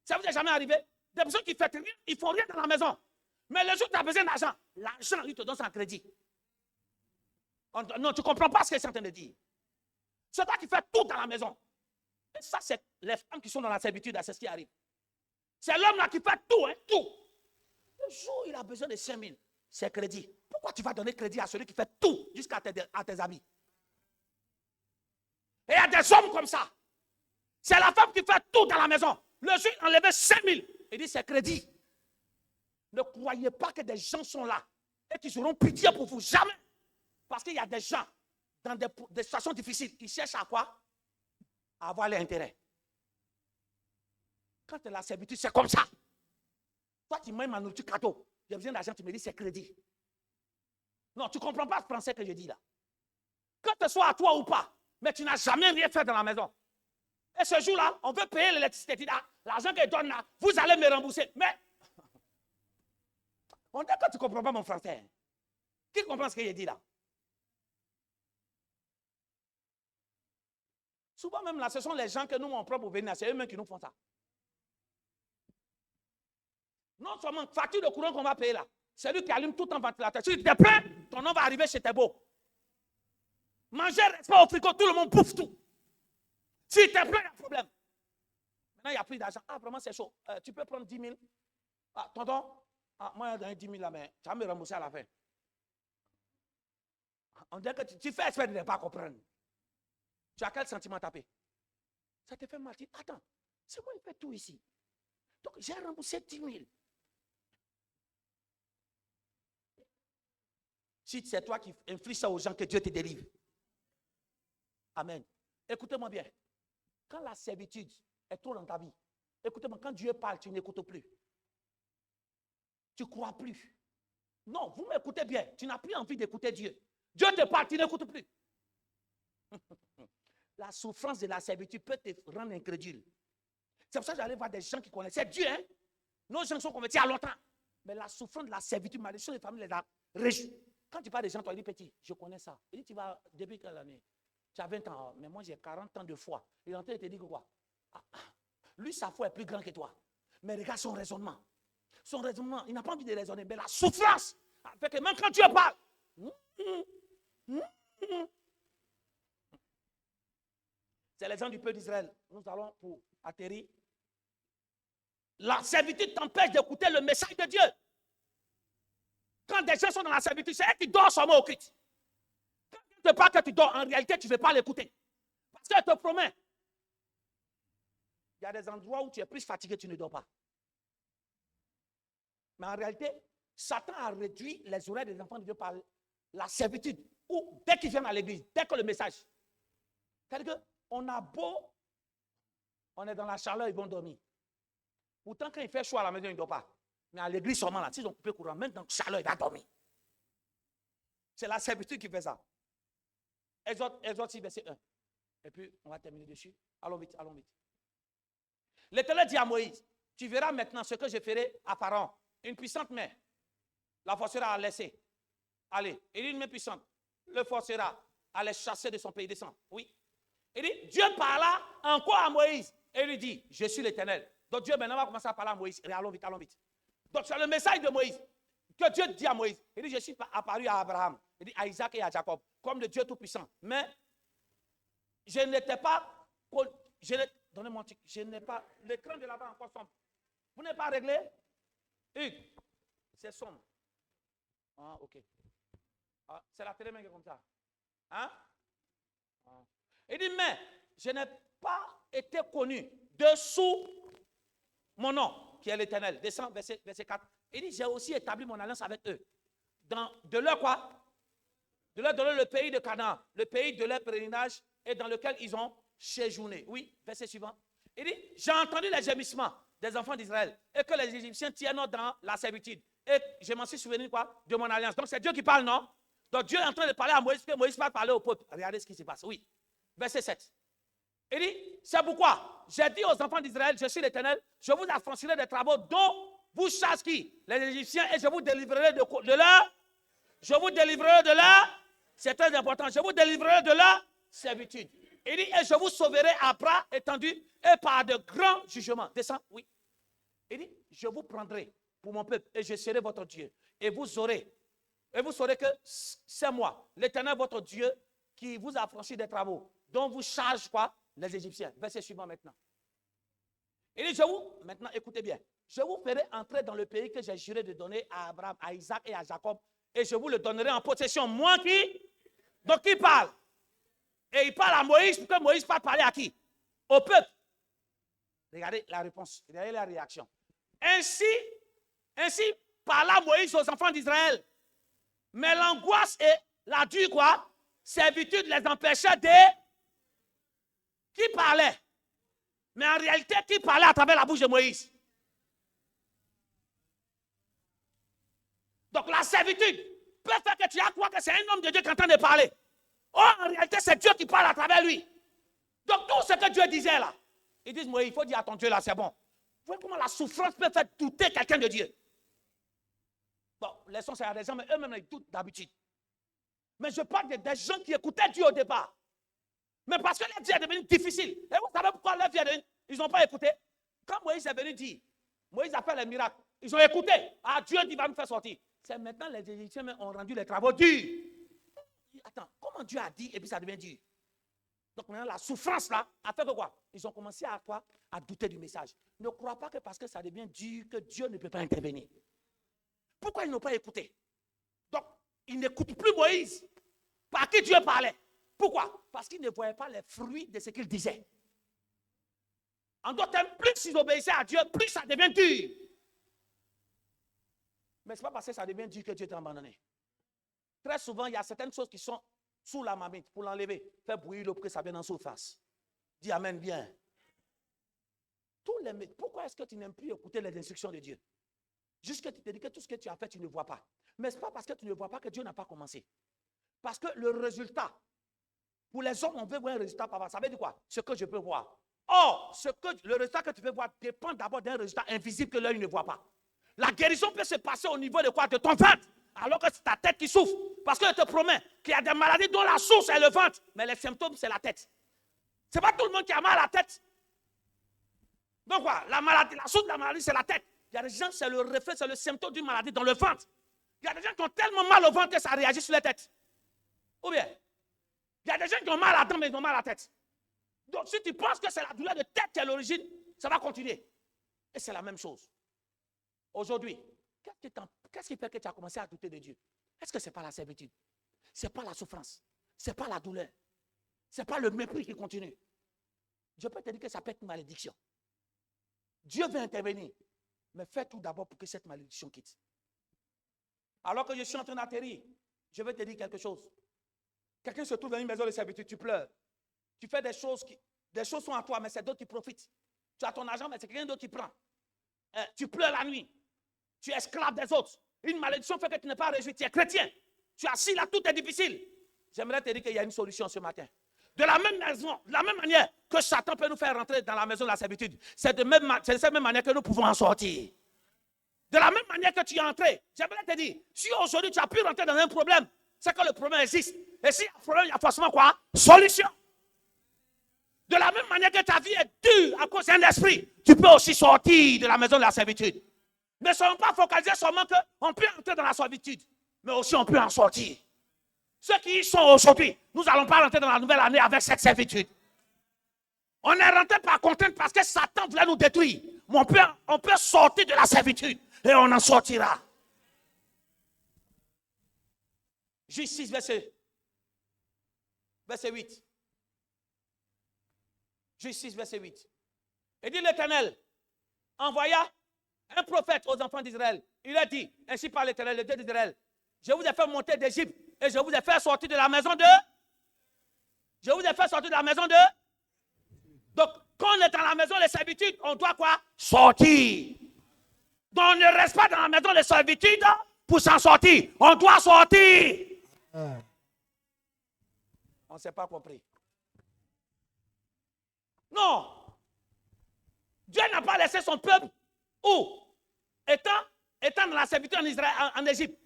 Ça vous est jamais arrivé? Des personnes qui font rien, ils font rien dans la maison. Mais le jour où tu as besoin d'argent, l'argent, il te donne son crédit. Non, tu ne comprends pas ce que c'est en train de dire. C'est toi qui fais tout dans la maison. Et ça, c'est les femmes qui sont dans la servitude, c'est ce qui arrive. C'est l'homme là qui fait tout, hein, tout. Le jour où il a besoin de 5 000, c'est crédit. Pourquoi tu vas donner crédit à celui qui fait tout jusqu'à tes habits? Et il y a des hommes comme ça. C'est la femme qui fait tout dans la maison. Le jour où il enlevait 5 000, il dit c'est crédit. Ne croyez pas que des gens sont là et qu'ils auront pitié pour vous. Jamais. Parce qu'il y a des gens dans des situations difficiles qui cherchent à quoi? À avoir l'intérêt. Quand tu es la servitude, c'est comme ça. Toi, tu manges ma nourriture cadeau. J'ai besoin d'argent, tu me dis c'est crédit. Non, tu ne comprends pas le français que je dis là. Que ce soit à toi ou pas, mais tu n'as jamais rien fait dans la maison. Et ce jour-là, on veut payer l'électricité. L'argent qu'elle donne là, vous allez me rembourser. Mais, on dit que tu ne comprends pas mon français. Qui comprend ce que j'ai dit là? Souvent même là, ce sont les gens que nous, on prend pour venir, c'est eux-mêmes qui nous font ça. Non seulement facture de courant qu'on va payer là, c'est lui qui allume tout en ventilateur. Si tu es prêt, ton nom va arriver chez tes beaux. Manger, reste pas au frigo, tout le monde bouffe tout. Si tu es prêt, il y a un problème. Maintenant, il n'y a plus d'argent. Vraiment, c'est chaud. Tu peux prendre 10 000. Tonton, moi, j'ai donné 10 000 là, mais tu vas me rembourser à la fin. On dirait que tu fais exprès de ne pas comprendre. Tu as quel sentiment taper? Ça te fait mal. Attends, c'est moi qui fais tout ici. Donc, j'ai remboursé 10 000. Si c'est toi qui infliges ça aux gens, que Dieu te délivre. Amen. Écoutez-moi bien. Quand la servitude est trop dans ta vie, écoutez-moi, quand Dieu parle, tu n'écoutes plus. Tu ne crois plus. Non, vous m'écoutez bien. Tu n'as plus envie d'écouter Dieu. Dieu te parle, tu n'écoutes plus. La souffrance de la servitude peut te rendre incrédule. C'est pour ça que j'allais voir des gens qui connaissaient Dieu. Hein? Nos gens sont convertis à longtemps. Mais la souffrance de la servitude, malédiction des familles les a réjouis. Quand tu parles des gens, toi, il dit petit, je connais ça. Il dit, tu vas, depuis quelle année? Tu as 20 ans, mais moi j'ai 40 ans de foi. Il est en train de te dire que quoi? Lui, sa foi est plus grande que toi. Mais regarde son raisonnement. Son raisonnement, il n'a pas envie de raisonner. Mais la souffrance, fait que même quand Dieu parle, c'est les gens du peuple d'Israël. Nous allons pour atterrir. La servitude t'empêche d'écouter le message de Dieu. Quand des gens sont dans la servitude, c'est eux qui dorment seulement au culte. Quand tu ne te parles que tu dors, en réalité, tu ne veux pas l'écouter. Parce qu'elle te promet. Il y a des endroits où tu es plus fatigué, tu ne dors pas. Mais en réalité, Satan a réduit les oreilles des enfants de Dieu par la servitude. Ou dès qu'ils viennent à l'église, dès que le message. C'est-à-dire qu'on a beau, on est dans la chaleur, ils vont dormir. Pourtant, quand il fait chaud à la maison, ils ne dorment pas. Mais à l'église seulement, là, s'ils ont coupé courant, même dans la chaleur, il va dormir. C'est la servitude qui fait ça. Exode 6, verset 1. Et puis, on va terminer dessus. Allons vite, allons vite. L'Éternel dit à Moïse, tu verras maintenant ce que je ferai à Pharaon. Une puissante main la forcera à laisser. Allez, il dit une main puissante. Le forcera à les chasser de son pays. Descend. Oui. Il dit, Dieu parla encore à Moïse. Et il lui dit, je suis l'Éternel. Donc Dieu maintenant va commencer à parler à Moïse. Et allons vite, allons vite. Donc c'est le message de Moïse. Que Dieu dit à Moïse. Il dit, je suis apparu à Abraham. Il dit à Isaac et à Jacob. Comme le Dieu Tout-Puissant. Mais je n'étais pas... Donnez-moi un truc. Je n'ai pas... L'écran de là-bas encore sombre. Vous n'êtes pas réglé? Hugues, c'est sombre. Ah, ok. Ah, c'est la télé qui est comme ça. Hein? Ah. Il dit, mais je n'ai pas été connu dessous mon nom, qui est l'Éternel. Descends, verset 4. Il dit, j'ai aussi établi mon alliance avec eux. De leur quoi? De leur donner le pays de Canaan, le pays de leur pèlerinage, et dans lequel ils ont séjourné. Oui, verset suivant. Il dit, j'ai entendu les gémissements des enfants d'Israël et que les Égyptiens tiennent dans la servitude. Et je m'en suis souvenu quoi? De mon alliance. Donc c'est Dieu qui parle, non? Donc Dieu est en train de parler à Moïse, que Moïse va parler au peuple. Regardez ce qui se passe. Oui. Verset 7. Il dit, c'est pourquoi j'ai dit aux enfants d'Israël, je suis l'Éternel, je vous affranchirai des travaux dont vous chasse qui? Les Égyptiens, et je vous délivrerai de leur. Je vous délivrerai de leur. C'est très important. Je vous délivrerai de leur servitude. Il dit, et je vous sauverai à bras étendus et par de grands jugements. Descends, oui. Il dit, je vous prendrai pour mon peuple et je serai votre Dieu. Et vous saurez que c'est moi, l'Éternel votre Dieu, qui vous a franchi des travaux, dont vous charge quoi? Les Égyptiens. Verset suivant maintenant. Il dit, maintenant écoutez bien, je vous ferai entrer dans le pays que j'ai juré de donner à Abraham, à Isaac et à Jacob, et je vous le donnerai en possession. Moi qui? Donc qui parle? Et il parle à Moïse, pour que Moïse parle à qui? Au peuple. Regardez la réponse, regardez la réaction. Ainsi parla Moïse aux enfants d'Israël. Mais l'angoisse et la dure quoi? Servitude les empêchait de... Qui parlait? Mais en réalité, qui parlait à travers la bouche de Moïse? Donc la servitude peut faire que tu as croire que c'est un homme de Dieu qui est en train de parler. Oh, en réalité, c'est Dieu qui parle à travers lui. Donc tout ce que Dieu disait là, ils disent, Moïse, il faut dire à ton Dieu là, c'est bon. Vous voyez comment la souffrance peut faire douter quelqu'un de Dieu. Bon, laissons ça à des gens, mais eux-mêmes, ils doutent d'habitude. Mais je parle des gens qui écoutaient Dieu au départ. Mais parce que leur vie est devenue difficile. Et vous savez pourquoi leur vie est devenue... Ils n'ont pas écouté. Quand Moïse est venu dire, Moïse a fait les miracles. Ils ont écouté. Ah, Dieu dit, va nous faire sortir. C'est maintenant les Égyptiens ont rendu les travaux durs. Attends, comment Dieu a dit et puis ça devient dur? Donc maintenant, la souffrance là a fait que quoi? Ils ont commencé à quoi? À douter du message. Ne crois pas que parce que ça devient dur que Dieu ne peut pas intervenir. Pourquoi ils n'ont pas écouté? Donc, ils n'écoutent plus Moïse. Par qui Dieu parlait? Pourquoi? Parce qu'ils ne voyaient pas les fruits de ce qu'il disait. En d'autres termes, plus ils obéissaient à Dieu, plus ça devient dur. Mais ce n'est pas parce que ça devient dur que Dieu t'a abandonné. Très souvent, il y a certaines choses qui sont sous la marmite pour l'enlever. Fais bouillir l'eau pour que ça vienne en surface. Dis amen bien. Pourquoi est-ce que tu n'aimes plus écouter les instructions de Dieu? Juste que tu te dis que tout ce que tu as fait, tu ne vois pas. Mais ce n'est pas parce que tu ne vois pas que Dieu n'a pas commencé. Parce que le résultat, pour les hommes, on veut voir un résultat par ça veut dire quoi? Ce que je peux voir. Or, le résultat que tu peux voir dépend d'abord d'un résultat invisible que l'œil ne voit pas. La guérison peut se passer au niveau de quoi? De ton ventre. Alors que c'est ta tête qui souffre. Parce que je te promets qu'il y a des maladies dont la source est le ventre. Mais les symptômes, c'est la tête. Ce n'est pas tout le monde qui a mal à la tête. Donc quoi? La source de la maladie, c'est la tête. Il y a des gens, c'est le reflet, c'est le symptôme d'une maladie dans le ventre. Il y a des gens qui ont tellement mal au ventre que ça réagit sur la tête. Ou bien, il y a des gens qui ont mal à la dent, mais ils ont mal à la tête. Donc si tu penses que c'est la douleur de tête qui est l'origine, ça va continuer. Et c'est la même chose. Aujourd'hui, qu'est-ce qui fait que tu as commencé à douter de Dieu? Est-ce que ce n'est pas la servitude? Ce n'est pas la souffrance? Ce n'est pas la douleur? Ce n'est pas le mépris qui continue? Je peux te dire que ça peut être une malédiction. Dieu veut intervenir. Mais fais tout d'abord pour que cette malédiction quitte. Alors que je suis en train d'atterrir, je vais te dire quelque chose. Quelqu'un se trouve dans une maison de servitude, tu pleures. Tu fais des choses sont à toi, mais c'est d'autres qui profitent. Tu as ton argent, mais c'est quelqu'un d'autre qui prend. Tu pleures la nuit. Tu es esclave des autres. Une malédiction fait que tu n'es pas réjoui. Tu es chrétien. Tu es assis là, tout est difficile. J'aimerais te dire qu'il y a une solution ce matin. De la même manière que Satan peut nous faire rentrer dans la maison de la servitude, c'est de cette même manière que nous pouvons en sortir. De la même manière que tu es entré, j'aimerais te dire, si aujourd'hui tu as pu rentrer dans un problème, c'est que le problème existe. Et s'il y a un problème, il y a forcément quoi? Solution. De la même manière que ta vie est dure à cause d'un esprit, tu peux aussi sortir de la maison de la servitude. Ne soyons pas focalisés seulement qu'on peut entrer dans la servitude, mais aussi on peut en sortir. Ceux qui y sont aujourd'hui, nous n'allons pas rentrer dans la nouvelle année avec cette servitude. On est rentré par contrainte parce que Satan voulait nous détruire. Mais on peut sortir de la servitude et on en sortira. Juge 6, verset 8. Juge 6, verset 8. Et dit l'Éternel envoya un prophète aux enfants d'Israël. Il a dit, ainsi par l'Éternel, le Dieu d'Israël, je vous ai fait monter d'Égypte et je vous ai fait sortir de la maison de... Je vous ai fait sortir de la maison de... Donc, quand on est dans la maison de servitude, on doit quoi? Sortir. Donc, on ne reste pas dans la maison de servitude pour s'en sortir. On doit sortir. On ne s'est pas compris. Non. Dieu n'a pas laissé son peuple où? étant dans la servitude en Israël, en Égypte,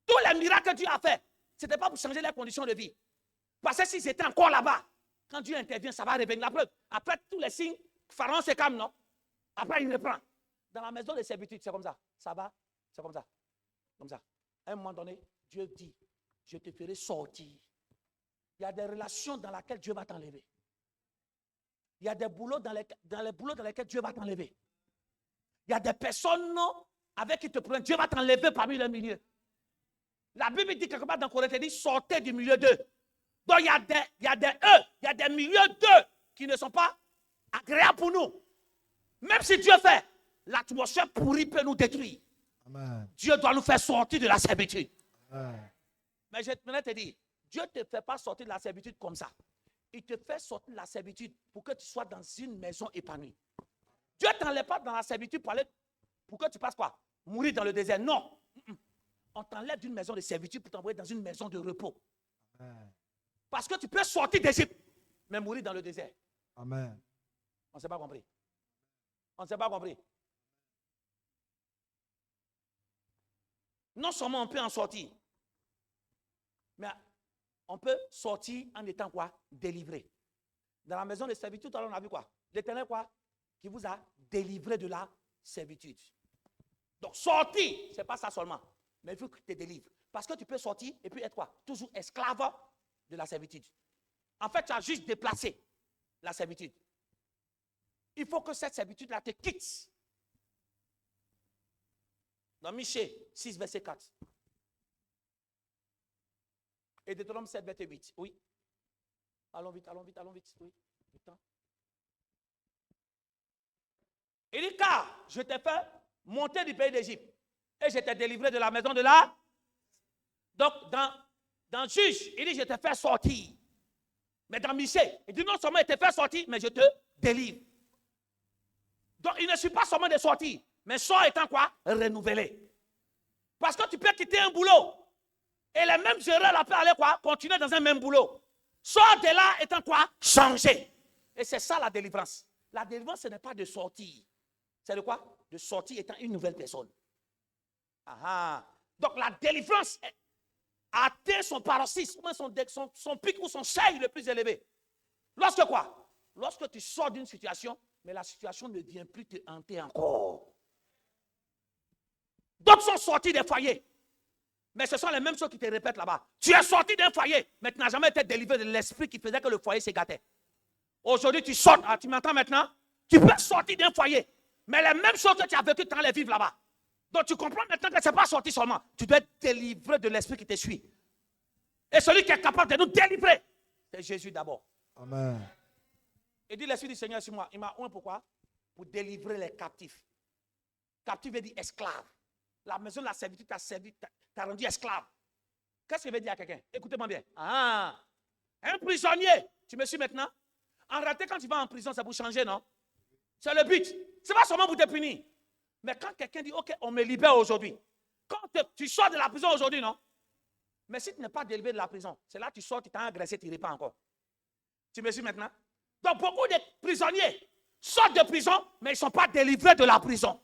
tous les miracles que Dieu a fait, ce n'était pas pour changer leurs conditions de vie. Parce que s'ils étaient encore là-bas, quand Dieu intervient, ça va revenir. La preuve, après tous les signes, Pharaon se calme, non? Après, il reprend. Dans la maison de servitude, c'est comme ça. Ça va, c'est comme ça. Comme ça. À un moment donné, Dieu dit, je te ferai sortir. Il y a des relations dans lesquelles Dieu va t'enlever. Il y a des boulots dans les boulots dans lesquels Dieu va t'enlever. Il y a des personnes avec qui te prennent. Dieu va t'enlever parmi le milieu. La Bible dit quelque part dans Corinthiens, dit sortez du milieu d'eux. Donc il y a des milieux d'eux qui ne sont pas agréables pour nous. Même si Dieu fait, l'atmosphère pourrie peut nous détruire. Amen. Dieu doit nous faire sortir de la servitude. Amen. Mais je vais te dire, Dieu ne te fait pas sortir de la servitude comme ça. Il te fait sortir de la servitude pour que tu sois dans une maison épanouie. Dieu ne t'enlève pas dans la servitude pour que tu passes quoi? Mourir dans le désert. Non. On t'enlève d'une maison de servitude pour t'envoyer dans une maison de repos. Amen. Parce que tu peux sortir d'Égypte, mais mourir dans le désert. Amen. On ne s'est pas compris. On ne s'est pas compris. Non seulement on peut en sortir, mais on peut sortir en étant quoi? Délivré. Dans la maison de servitude, alors on a vu quoi? L'Éternel quoi? Qui vous a délivré de la servitude. Donc sortir, ce n'est pas ça seulement, mais il faut que tu te délivres. Parce que tu peux sortir et puis être quoi? Toujours esclave de la servitude. En fait, tu as juste déplacé la servitude. Il faut que cette servitude-là te quitte. Dans Michée 6, verset 4. Et Deutéronome 7, verset 8. Oui. Allons vite, allons vite, allons vite. Oui. Du temps. Il dit, car je t'ai fait monter du pays d'Égypte et je t'ai délivré de la maison de la. Donc, dans Juge, il dit, je t'ai fait sortir. Mais dans Michée, il dit, non seulement il t'a fait sortir, mais je te délivre. Donc, il ne suit pas seulement de sortir, mais sort étant quoi? Renouvelé. Parce que tu peux quitter un boulot et les mêmes erreurs là peuvent aller quoi? Continuer dans un même boulot. Sort de là étant quoi? Changer. Et c'est ça la délivrance. La délivrance, ce n'est pas de sortir. C'est de quoi? De sortir étant une nouvelle personne. Ah. Donc la délivrance a atteint son paroxysme, son pic ou son seuil le plus élevé. Lorsque quoi? Lorsque tu sors d'une situation, mais la situation ne vient plus te hanter encore. D'autres sont sortis des foyers. Mais ce sont les mêmes choses qui te répètent là-bas. Tu es sorti d'un foyer, mais tu n'as jamais été délivré de l'esprit qui faisait que le foyer se gâtait. Aujourd'hui, tu sors. Ah, tu m'entends maintenant? Tu peux sortir d'un foyer. Mais les mêmes choses que tu as vécues, tu les vivre là-bas. Donc tu comprends maintenant que ce n'est pas sorti seulement. Tu dois être délivré de l'esprit qui te suit. Et celui qui est capable de nous délivrer, c'est Jésus d'abord. Amen. Et dit l'Esprit du Seigneur sur moi. Il m'a oint pourquoi? Pour délivrer les captifs. Captif veut dire esclave. La maison de la servitude t'a rendu esclave. Qu'est-ce que veut dire à quelqu'un? Écoutez-moi bien. Ah, un prisonnier. Tu me suis maintenant? En réalité, quand tu vas en prison, c'est pour changer, non? C'est le but. Ce n'est pas seulement pour te punir. Mais quand quelqu'un dit, OK, on me libère aujourd'hui. Quand tu sors de la prison aujourd'hui, non? Mais si tu n'es pas délivré de la prison, c'est là que tu sors, tu t'es agressé, tu n'irais pas encore. Tu me suis maintenant? Donc beaucoup de prisonniers sortent de prison, mais ils ne sont pas délivrés de la prison.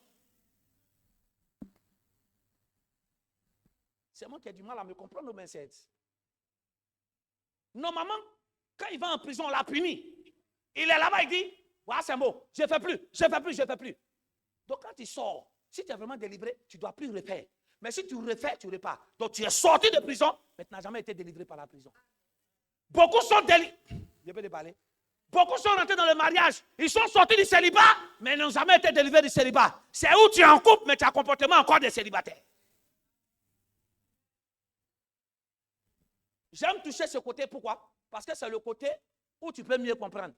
C'est moi qui ai du mal à me comprendre, mes sœurs. Normalement, quand il va en prison, on l'a puni. Il est là-bas, il dit, voilà, c'est un mot, je ne fais plus, je ne fais plus, je ne fais plus. Donc quand il sort, si tu es vraiment délivré, tu ne dois plus refaire. Mais si tu refais, tu repars. Donc tu es sorti de prison, mais tu n'as jamais été délivré par la prison. Beaucoup sont délivrés. Je peux te parler. Beaucoup sont rentrés dans le mariage. Ils sont sortis du célibat, mais ils n'ont jamais été délivrés du célibat. C'est où tu es en couple, mais tu as un comportement encore de célibataire. J'aime toucher ce côté, pourquoi? Parce que c'est le côté où tu peux mieux comprendre.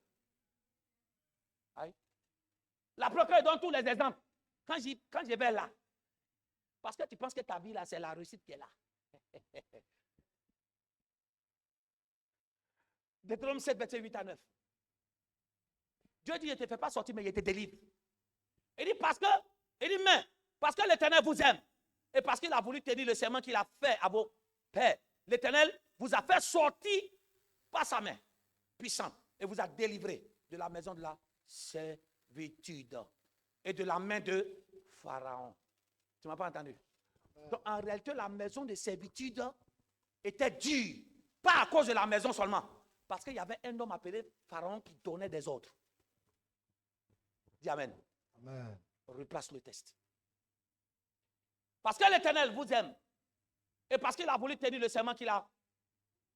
Aïe. La procure donne tous les exemples. Quand je vais là, parce que tu penses que ta vie là, c'est la réussite qui est là. Deutéronome 7, verset 8 à 9. Dieu dit, je ne te fais pas sortir, mais il te délivre. Il dit, mais parce que l'Éternel vous aime, et parce qu'il a voulu tenir le serment qu'il a fait à vos pères, l'Éternel vous a fait sortir par sa main puissante et vous a délivré de la maison de la servitude et de la main de Pharaon. Tu ne m'as pas entendu? Donc, en réalité, la maison de servitude était dure. Pas à cause de la maison seulement. Parce qu'il y avait un homme appelé Pharaon qui donnait des ordres. Dis Amen. Amen. Replace le test. Parce que l'Éternel vous aime. Et parce qu'il a voulu tenir le serment qu'il a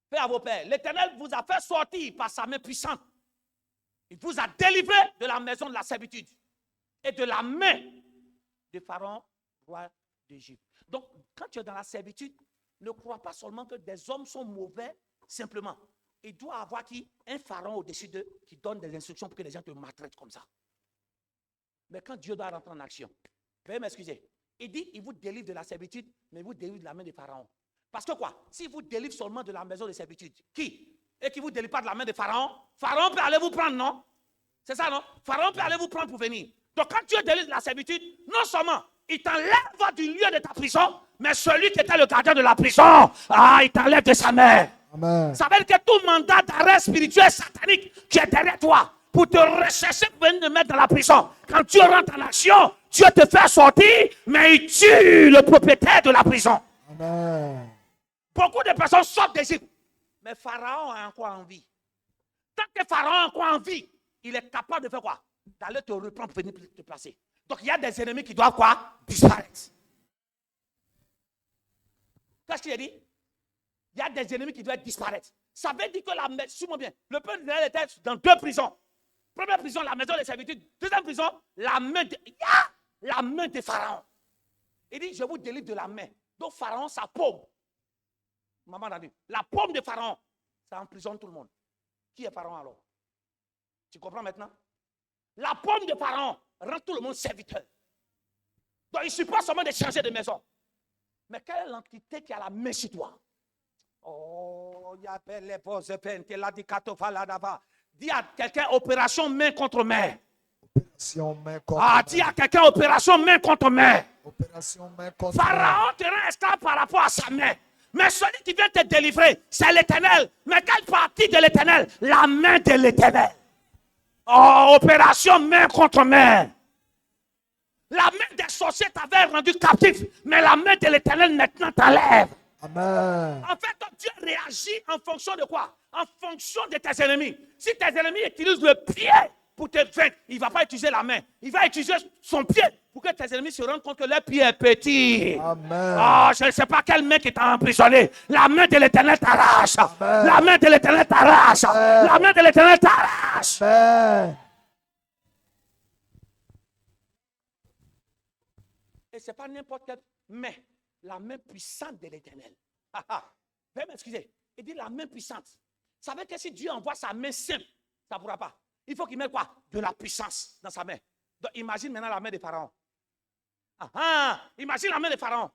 fait à vos pères. L'Éternel vous a fait sortir par sa main puissante. Il vous a délivré de la maison de la servitude et de la main de Pharaon, roi d'Égypte. Donc, quand tu es dans la servitude, ne crois pas seulement que des hommes sont mauvais, simplement. Il doit y avoir qui? Un Pharaon au-dessus d'eux qui donne des instructions pour que les gens te maltraitent comme ça. Mais quand Dieu doit rentrer en action, veuillez m'excuser. Il dit, il vous délivre de la servitude, mais il vous délivre de la main de Pharaon. Parce que quoi? S'il vous délivre seulement de la maison de servitude, qui? Et qui ne vous délivre pas de la main de Pharaon, Pharaon peut aller vous prendre, non? C'est ça, non? Pharaon peut aller vous prendre pour venir. Donc quand Dieu délivre de la servitude, non seulement il t'enlève du lieu de ta prison, mais celui qui était le gardien de la prison, il t'enlève de sa main. Amen. Ça veut dire que tout mandat d'arrêt spirituel satanique qui est derrière toi, pour te rechercher, pour venir te mettre dans la prison, quand Dieu rentre en action, Dieu te fait sortir, mais il tue le propriétaire de la prison. Amen. Beaucoup de personnes sortent d'Égypte, mais Pharaon a encore envie. Tant que Pharaon a encore envie, il est capable de faire quoi? D'aller te reprendre pour venir te placer. Donc il y a des ennemis qui doivent quoi? Disparaître. Qu'est-ce qu'il a dit? Il y a des ennemis qui doivent disparaître. Ça veut dire que la maison, suis-moi bien, le peuple d'Israël était dans deux prisons. Première prison, la maison des servitudes. Deuxième prison, la main de Pharaon. Il dit, je vous délivre de la main. Donc Pharaon, sa paume. Maman a dit, la paume de Pharaon, ça emprisonne tout le monde. Qui est Pharaon alors? Tu comprends maintenant? La paume de Pharaon rend tout le monde serviteur. Donc il ne suffit pas seulement de changer de maison. Mais quelle est l'entité qui a la main sur toi? Oh, il y a les poses pentes, la dicatofa, la dava. Dis à quelqu'un opération main contre main. Opération main contre main. Dis à quelqu'un opération main contre main. Opération main contre main. Pharaon te rend esclave par rapport à sa main. Mais celui qui vient te délivrer, c'est l'Éternel. Mais quelle partie de l'Éternel? La main de l'Éternel. Oh, opération main contre main. La main des sorciers t'avait rendu captif, mais la main de l'Éternel maintenant t'enlève. Amen. En fait, Dieu réagit en fonction de quoi? En fonction de tes ennemis. Si tes ennemis utilisent le pied pour te vaincre, il ne va pas utiliser la main. Il va utiliser son pied pour que tes ennemis se rendent compte que leur pied est petit. Amen. Je ne sais pas quel main qui t'a emprisonné. La main de l'Éternel t'arrache. La main de l'Éternel t'arrache. La main de l'Éternel t'arrache. Amen. Et ce n'est pas n'importe quelle main. La main puissante de l'Éternel. Veuillez m'excuser. Il dit la main puissante. Ça veut dire que si Dieu envoie sa main simple, ça ne pourra pas. Il faut qu'il mette quoi? De la puissance dans sa main. Donc imagine maintenant la main de Pharaon. Imagine la main de Pharaon.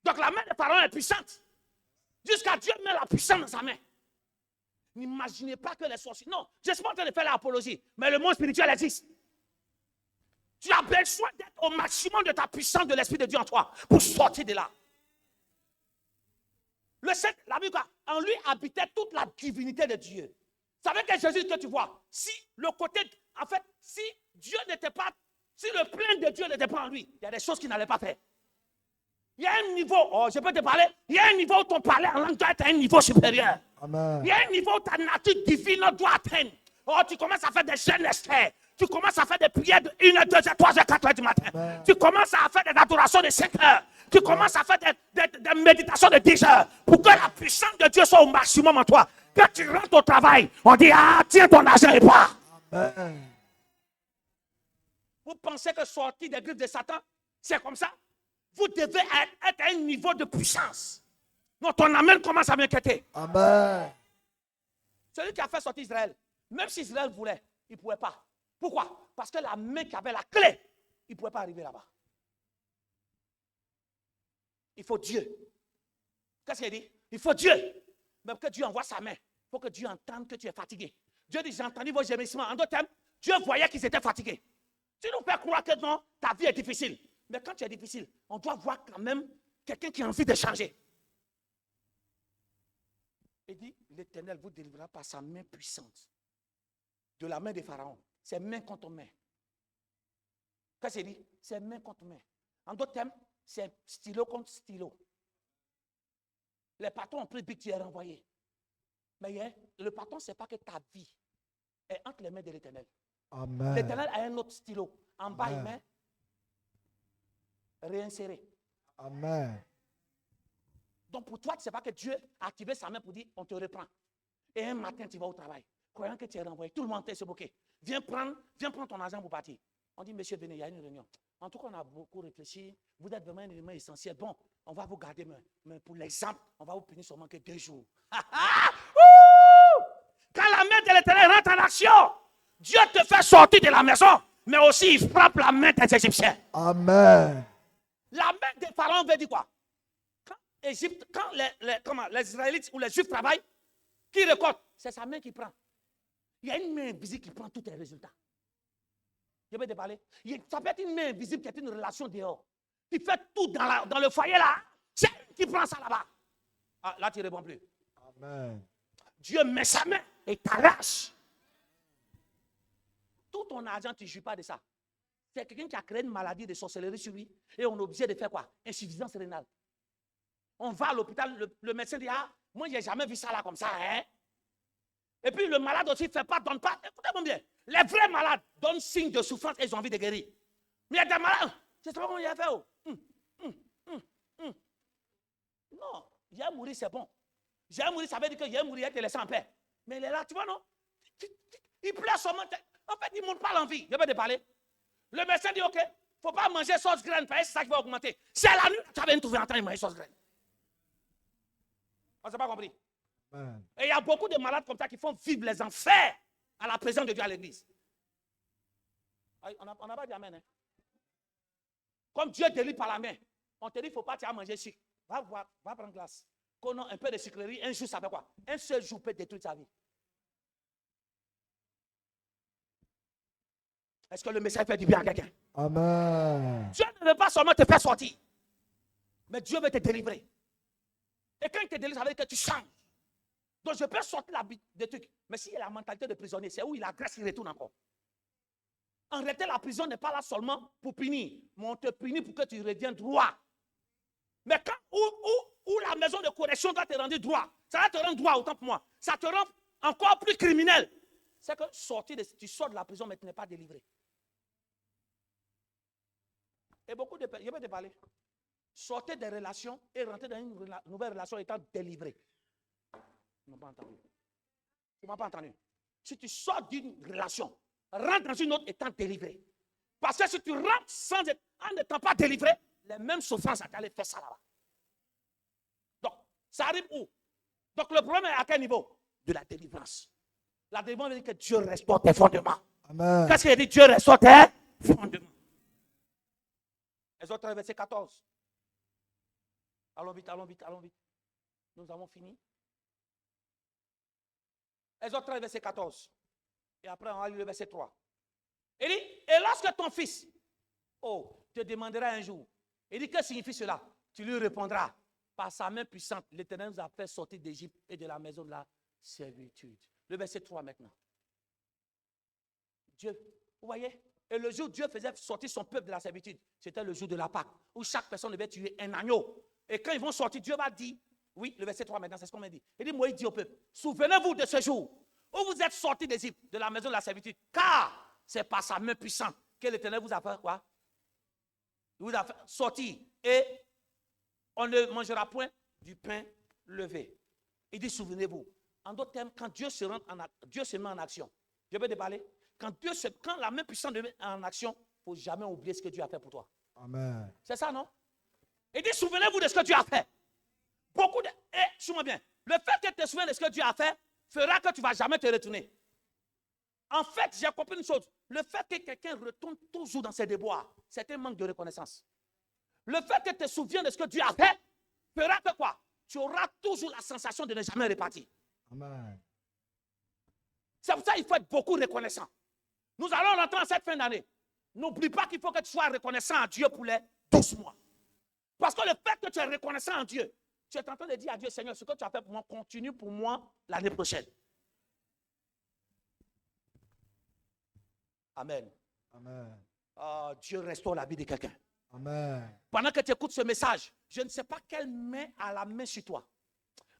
Donc la main de Pharaon est puissante. Jusqu'à Dieu met la puissance dans sa main. N'imaginez pas que les sorciers... Non, je ne suis pas en train de faire l'apologie, mais le monde spirituel existe. Tu as besoin d'être au maximum de ta puissance de l'Esprit de Dieu en toi pour sortir de là. Le Saint, la Bible, en lui habitait toute la divinité de Dieu. Ça veut dire que Jésus que tu vois, si le côté, en fait, si Dieu n'était pas, si le plein de Dieu n'était pas en lui, il y a des choses qu'il n'allait pas faire. Il y a un niveau, je peux te parler, il y a un niveau où ton parler en langue doit être à un niveau supérieur. Amen. Il y a un niveau où ta nature divine doit atteindre. Tu commences à faire des jeûnes Esther. Tu commences à faire des prières de 1 heure, 2 heures, 3 heures, 4 heures du matin. Amen. Tu commences à faire des adorations de 5 heures. Tu commences à faire des méditations de 10 heures. Pour que la puissance de Dieu soit au maximum en toi. Quand tu rentres au travail, on dit, tiens ton argent et pars. Amen. Vous pensez que sortir des griffes de Satan, c'est comme ça? Vous devez être à un niveau de puissance. Non, ton amen commence à m'inquiéter. Amen. Celui qui a fait sortir Israël, même si Israël voulait, il ne pouvait pas. Pourquoi? Parce que la main qui avait la clé, il ne pouvait pas arriver là-bas. Il faut Dieu. Qu'est-ce qu'il dit? Il faut Dieu. Même que Dieu envoie sa main, il faut que Dieu entende que tu es fatigué. Dieu dit, j'ai entendu vos gémissements. En d'autres termes, Dieu voyait qu'ils étaient fatigués. Tu nous fais croire que non, ta vie est difficile. Mais quand tu es difficile, on doit voir quand même quelqu'un qui a envie de changer. Il dit, l'Éternel vous délivrera par sa main puissante. De la main de Pharaon. C'est main contre main. Qu'est-ce qu'il dit? C'est main contre main. En d'autres termes, c'est stylo contre stylo. Les patrons ont pris le but, tu es renvoyé. Mais le patron, ce n'est pas que ta vie est entre les mains de l'Éternel. Amen. L'Éternel a un autre stylo. En bas, il Amen. met réinsérer. Amen. Donc pour toi, ce n'est pas que Dieu a activé sa main pour dire on te reprend. Et un matin, tu vas au travail, croyant que tu es renvoyé. Tout le monde est bloqué. Viens prendre ton argent pour partir. On dit, monsieur, venez, il y a une réunion. En tout cas, on a beaucoup réfléchi. Vous êtes vraiment un élément essentiel. Bon, on va vous garder, mais pour l'exemple, on va vous punir seulement que 2 jours. Quand la main de l'Éternel rentre en action, Dieu te fait sortir de la maison, mais aussi il frappe la main des Égyptiens. Amen. La main des pharaons veut dire quoi? Quand les Israélites ou les Juifs travaillent, qui récoltent? C'est sa main qui prend. Il y a une main invisible qui prend tous les résultats. Je vais te parler. Ça peut être une main invisible qui est une relation dehors. Qui fait tout dans le foyer là. C'est elle qui prend ça là-bas. Ah, là, tu ne réponds plus. Amen. Dieu met sa main et t'arrache. Tout ton argent, tu ne jouis pas de ça. C'est quelqu'un qui a créé une maladie de sorcellerie sur lui et on est obligé de faire quoi? Insuffisance rénale. On va à l'hôpital, le médecin dit, ah, moi, je n'ai jamais vu ça là comme ça. Hein? Et puis le malade aussi ne fait pas, donne pas. Écoutez-moi bien. Les vrais malades donnent signe de souffrance et ils ont envie de guérir. Mais il y a des malades, je ne sais pas comment il a fait. Oh. Non, j'ai mourir, c'est bon. J'ai mourir, ça veut dire que j'ai mourir et te laisser en paix. Mais il est là, tu vois, non? Il pleure seulement. En fait, il ne montre pas l'envie. Je vais te parler. Le médecin dit, OK, il ne faut pas manger sauce graine, parce que c'est ça qui va augmenter. C'est la nuit que tu avais trouvé en train de manger sauce graine. On ne s'est pas compris. Amen. Et il y a beaucoup de malades comme ça qui font vivre les enfers à la présence de Dieu à l'église. On n'a pas dit amen. Hein? Comme Dieu délivre par la main, on te dit, il ne faut pas manger sucre. Va prendre glace. Qu'on a un peu de sucrerie, un jour, ça fait quoi? Un seul jour peut détruire sa vie. Est-ce que le message fait du bien à quelqu'un? Amen. Dieu ne veut pas seulement te faire sortir, mais Dieu veut te délivrer. Et quand il te délivre, ça veut dire que tu changes. Donc je peux sortir des trucs. Mais s'il y a la mentalité de prisonnier, c'est où il a grâce, il retourne encore. En réalité, la prison n'est pas là seulement pour punir, mais on te punit pour que tu reviennes droit. Mais quand où la maison de correction doit te rendre droit, ça va te rendre droit autant pour moi. Ça te rend encore plus criminel. C'est que tu sors de la prison, mais tu n'es pas délivré. Et beaucoup de personnes, je vais te parler. Sortez des relations et rentrez dans une nouvelle relation étant délivré. Tu ne m'as pas entendu. Tu ne m'as pas entendu. Si tu sors d'une relation, rentre dans une autre étant délivré. Parce que si tu rentres en n'étant pas délivré, les mêmes souffrances à t'aller faire ça là-bas. Donc, ça arrive où? Donc, le problème est à quel niveau? De la délivrance. La délivrance veut dire que Dieu restaure tes fondements. Amen. Qu'est-ce qu'il dit? Dieu restaure tes fondements. Exode 13, verset 14. Allons vite. Nous avons fini. Exode 13, verset 14. Et après, on va lire le verset 3. Il dit, et lorsque ton fils, te demandera un jour, il dit, que signifie cela? Tu lui répondras, par sa main puissante, l'Éternel nous a fait sortir d'Égypte et de la maison de la servitude. Le verset 3 maintenant. Dieu, vous voyez? Et le jour où Dieu faisait sortir son peuple de la servitude, c'était le jour de la Pâque, où chaque personne devait tuer un agneau. Et quand ils vont sortir, Dieu va dire, oui, le verset 3 maintenant, c'est ce qu'on m'a dit. Il dit, Moïse dit au peuple, souvenez-vous de ce jour où vous êtes sortis d'Égypte, de la maison de la servitude, car c'est par sa main puissante que l'Éternel vous a fait quoi? Il vous a fait sortir. Et on ne mangera point du pain levé. Il dit, souvenez-vous. En d'autres termes, quand Dieu se met en action, je vais te parler. Quand la main puissante se met en action, il ne faut jamais oublier ce que Dieu a fait pour toi. Amen. C'est ça, non? Il dit, souvenez-vous de ce que Dieu a fait. Suis-moi bien. Le fait que tu te souviens de ce que Dieu a fait fera que tu ne vas jamais te retourner. En fait, j'ai compris une chose. Le fait que quelqu'un retourne toujours dans ses déboires, c'est un manque de reconnaissance. Le fait que tu te souviens de ce que Dieu a fait fera que quoi? Tu auras toujours la sensation de ne jamais repartir. Amen. C'est pour ça qu'il faut être beaucoup reconnaissant. Nous allons rentrer en cette fin d'année. N'oublie pas qu'il faut que tu sois reconnaissant à Dieu pour les 12 mois. Parce que le fait que tu es reconnaissant à Dieu, tu es en train de dire à Dieu, Seigneur, ce que tu as fait pour moi, continue pour moi l'année prochaine. Amen. Amen. Dieu restaure la vie de quelqu'un. Amen. Pendant que tu écoutes ce message, je ne sais pas quelle main a la main sur toi.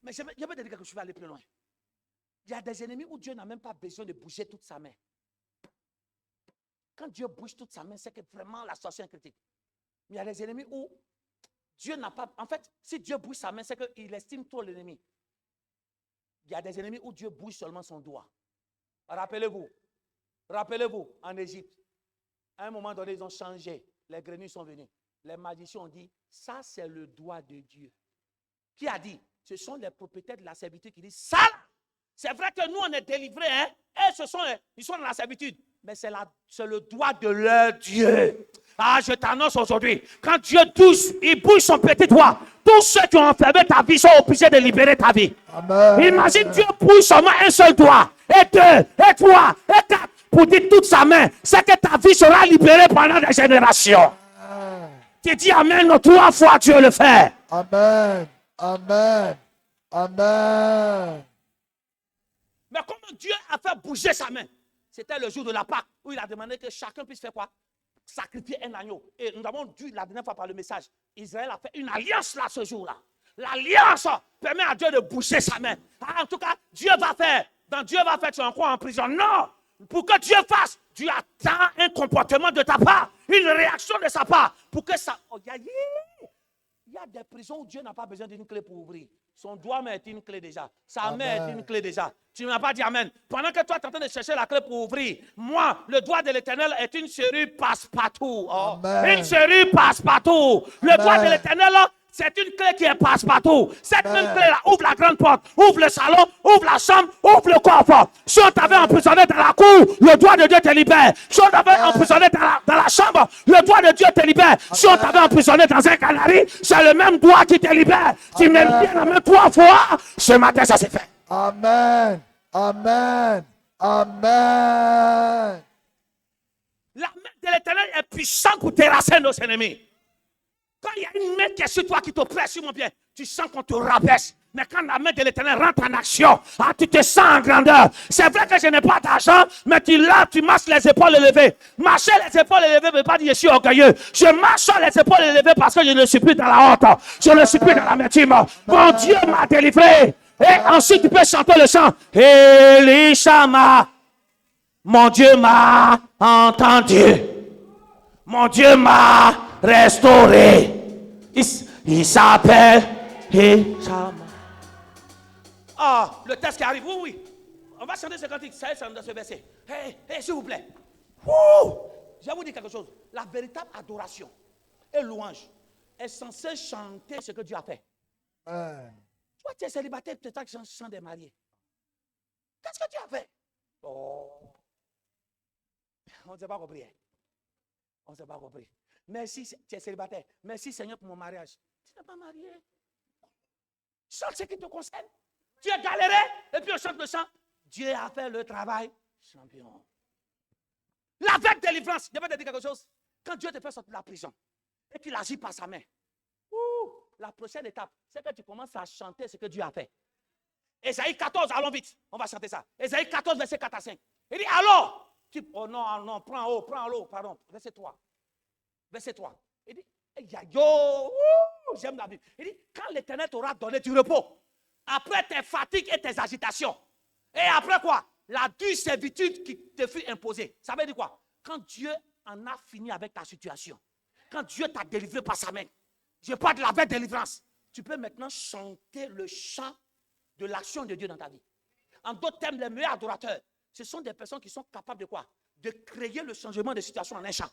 Mais je vais te dire que je vais aller plus loin. Il y a des ennemis où Dieu n'a même pas besoin de bouger toute sa main. Quand Dieu bouge toute sa main, c'est que vraiment la situation est critique. Mais il y a des ennemis où Dieu n'a pas... En fait, si Dieu bouge sa main, c'est qu'il estime trop l'ennemi. Il y a des ennemis où Dieu bouge seulement son doigt. Rappelez-vous, en Égypte, à un moment donné, ils ont changé. Les grenouilles sont venues. Les magiciens ont dit, ça c'est le doigt de Dieu. Qui a dit? Ce sont les propriétaires de la servitude qui disent, ça, c'est vrai que nous on est délivrés, hein? Et ils sont dans la servitude. Mais c'est le doigt de leur Dieu. Je t'annonce aujourd'hui, quand Dieu touche, il bouge son petit doigt. Tous ceux qui ont enfermé ta vie sont obligés de libérer ta vie. Amen. Imagine Dieu bouge seulement un seul doigt, et 2, et 3, et 4, pour dire toute sa main. C'est que ta vie sera libérée pendant des générations. Amen. Tu dis Amen 3 fois, Dieu le fait. Amen. Amen. Amen. Mais comment Dieu a fait bouger sa main? C'était le jour de la Pâque où il a demandé que chacun puisse faire quoi? Sacrifier un agneau. Et nous avons dit la dernière fois par le message, Israël a fait une alliance là ce jour-là. L'alliance permet à Dieu de bouger sa main. En tout cas, Dieu va faire. Dieu va faire, tu es encore en prison. Non! Pour que Dieu fasse, Dieu attend un comportement de ta part, une réaction de sa part. Pour que ça... Il y a des prisons où Dieu n'a pas besoin d'une clé pour ouvrir. Son doigt est une clé déjà. Sa main est une clé déjà. Tu ne m'as pas dit Amen. Pendant que toi, tu es en train de chercher la clé pour ouvrir, moi, le doigt de l'Éternel est une serrure passe-partout. Une serrure passe-partout. Le doigt de l'Éternel, c'est une clé qui est passe-partout. Cette même clé-là ouvre la grande porte, ouvre le salon, ouvre la chambre, ouvre le coffre. Si on t'avait emprisonné dans la cour, le doigt de Dieu te libère. Si on t'avait emprisonné dans la chambre, le doigt de Dieu te libère. Si on t'avait emprisonné dans un canari, c'est le même doigt qui te libère. Tu m'aimes bien la main 3 fois. Ce matin, ça s'est fait. Amen. Amen. Amen. La main de l'Éternel est puissante pour terrasser nos ennemis. Quand il y a une main qui est sur toi, qui te presse sur mon pied, tu sens qu'on te rabaisse. Mais quand la main de l'Éternel rentre en action, tu te sens en grandeur. C'est vrai que je n'ai pas d'argent, mais tu marches les épaules élevées. Marcher les épaules élevées ne veut pas dire je suis orgueilleux. Je marche sur les épaules élevées parce que je ne suis plus dans la honte. Je ne suis plus dans l'amertume. Mon Dieu m'a délivré. Et ensuite, tu peux chanter le chant. Elishama, mon Dieu m'a entendu. Mon Dieu m'a restauré. Il s'appelle Elishama. Le texte qui arrive, oui. On va chanter ce cantique, ça est dans ce verset. S'il vous plaît. Je vais vous dire quelque chose. La véritable adoration et louange est censée chanter ce que Dieu a fait. Toi, tu es célibataire, peut-être que tu chants des mariés. Qu'est-ce que tu as fait? On ne s'est pas compris. On ne s'est pas compris. Merci, tu es célibataire. Merci, Seigneur, pour mon mariage. Tu n'es pas marié. Chante ce qui te concerne. Tu es galéré, et puis on chante le chant. Dieu a fait le travail. Champion. La vraie délivrance, je vais te dire quelque chose. Quand Dieu te fait sortir de la prison, et qu'il agit par sa main, la prochaine étape, c'est que tu commences à chanter ce que Dieu a fait. Ésaïe 14, allons vite. On va chanter ça. Ésaïe 14, verset 4 à 5. Il dit alors. Oh non, prends en haut, pardon. Verset 3. Verset 3. Il dit, j'aime la Bible. Il dit, quand l'Éternel t'aura donné du repos, après tes fatigues et tes agitations, et après quoi? La dure servitude qui te fut imposée. Ça veut dire quoi? Quand Dieu en a fini avec ta situation, quand Dieu t'a délivré par sa main, je parle de la vraie délivrance, tu peux maintenant chanter le chant de l'action de Dieu dans ta vie. En d'autres termes, les meilleurs adorateurs, ce sont des personnes qui sont capables de quoi? De créer le changement de situation en un chant.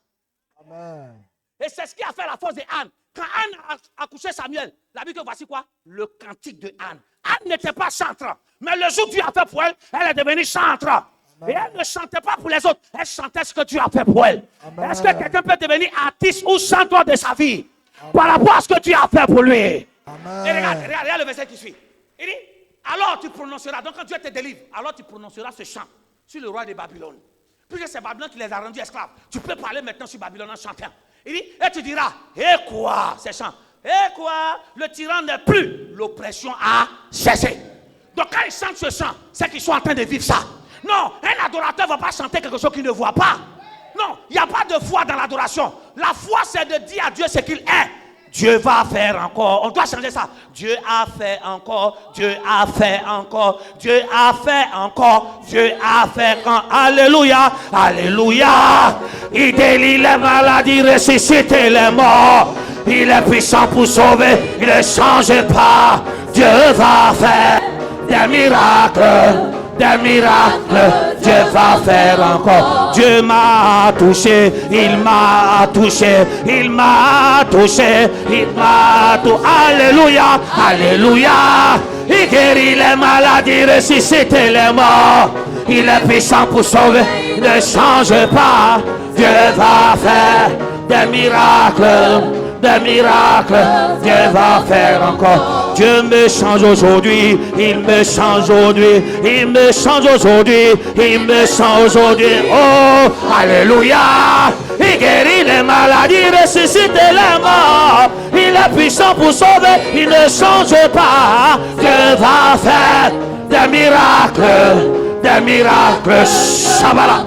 Amen. Et c'est ce qui a fait la force de Anne. Quand Anne a accouché Samuel, la Bible, voici quoi? Le cantique de Anne. Anne n'était pas chantre, mais le jour que Dieu a fait pour elle, elle est devenue chantre. Et elle ne chantait pas pour les autres, elle chantait ce que Dieu a fait pour elle. Est-ce que quelqu'un peut devenir artiste ou chanteur de sa vie par rapport à ce que Dieu a fait pour lui? Et regarde le verset qui suit. Il dit, alors tu prononceras, donc quand Dieu te délivre, alors tu prononceras ce chant sur le roi de Babylone. Puisque c'est Babylone qui les a rendus esclaves, tu peux parler maintenant sur Babylone en chantant. Il dit, et tu diras, et quoi, ces chants? Et quoi? Le tyran n'est plus, l'oppression a cessé. Donc quand ils chantent ce chant, c'est qu'ils sont en train de vivre ça. Non, un adorateur ne va pas chanter quelque chose qu'il ne voit pas. Non, il n'y a pas de foi dans l'adoration. La foi, c'est de dire à Dieu ce qu'il est. Dieu va faire encore. On doit changer ça. Dieu a fait encore. Dieu a fait encore. Dieu a fait encore. Dieu a fait encore. Alléluia. Alléluia. Il délie les maladies, ressuscite les morts. Il est puissant pour sauver. Il ne change pas. Dieu va faire des miracles. Des miracles, Dieu va faire encore. Dieu m'a touché, il m'a touché, il m'a touché, il m'a touché. Alléluia, alléluia. Il guérit les maladies, ressuscite les morts. Il est puissant pour sauver, il ne change pas. Dieu va faire des miracles. Des miracles, Dieu va faire encore. Dieu me change aujourd'hui, il me change aujourd'hui, il me change aujourd'hui, il me change aujourd'hui. Oh, alléluia. Il guérit les maladies, ressuscite les morts. Il est puissant pour sauver, il ne change pas. Dieu va faire des miracles, des miracles. Shabala.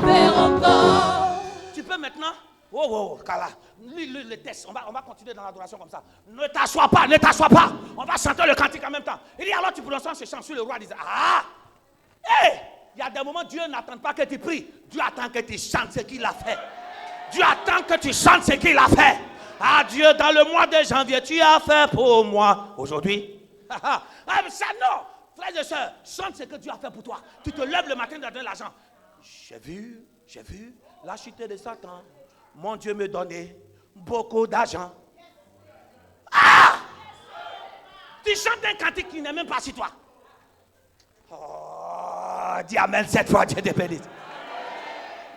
Tu peux maintenant, oh, Kala. Le test, on va continuer dans l'adoration comme ça. Ne t'assois pas, ne t'assois pas. On va chanter le cantique en même temps. Il dit alors tu prononces ce chant sur le roi disant il y a des moments Dieu n'attend pas que tu pries. Dieu attend que tu chantes ce qu'il a fait. Dieu attend que tu chantes ce qu'il a fait. Ah Dieu, dans le mois de janvier, tu as fait pour moi. Aujourd'hui. Ça non. Frères et sœurs, chante ce que Dieu a fait pour toi. Tu te lèves le matin dans l'argent. J'ai vu la chute de Satan. Mon Dieu me donnait beaucoup d'argent. Tu chantes un cantique qui n'est même pas sur toi. Oh, dis amen cette fois, Dieu te bénisse.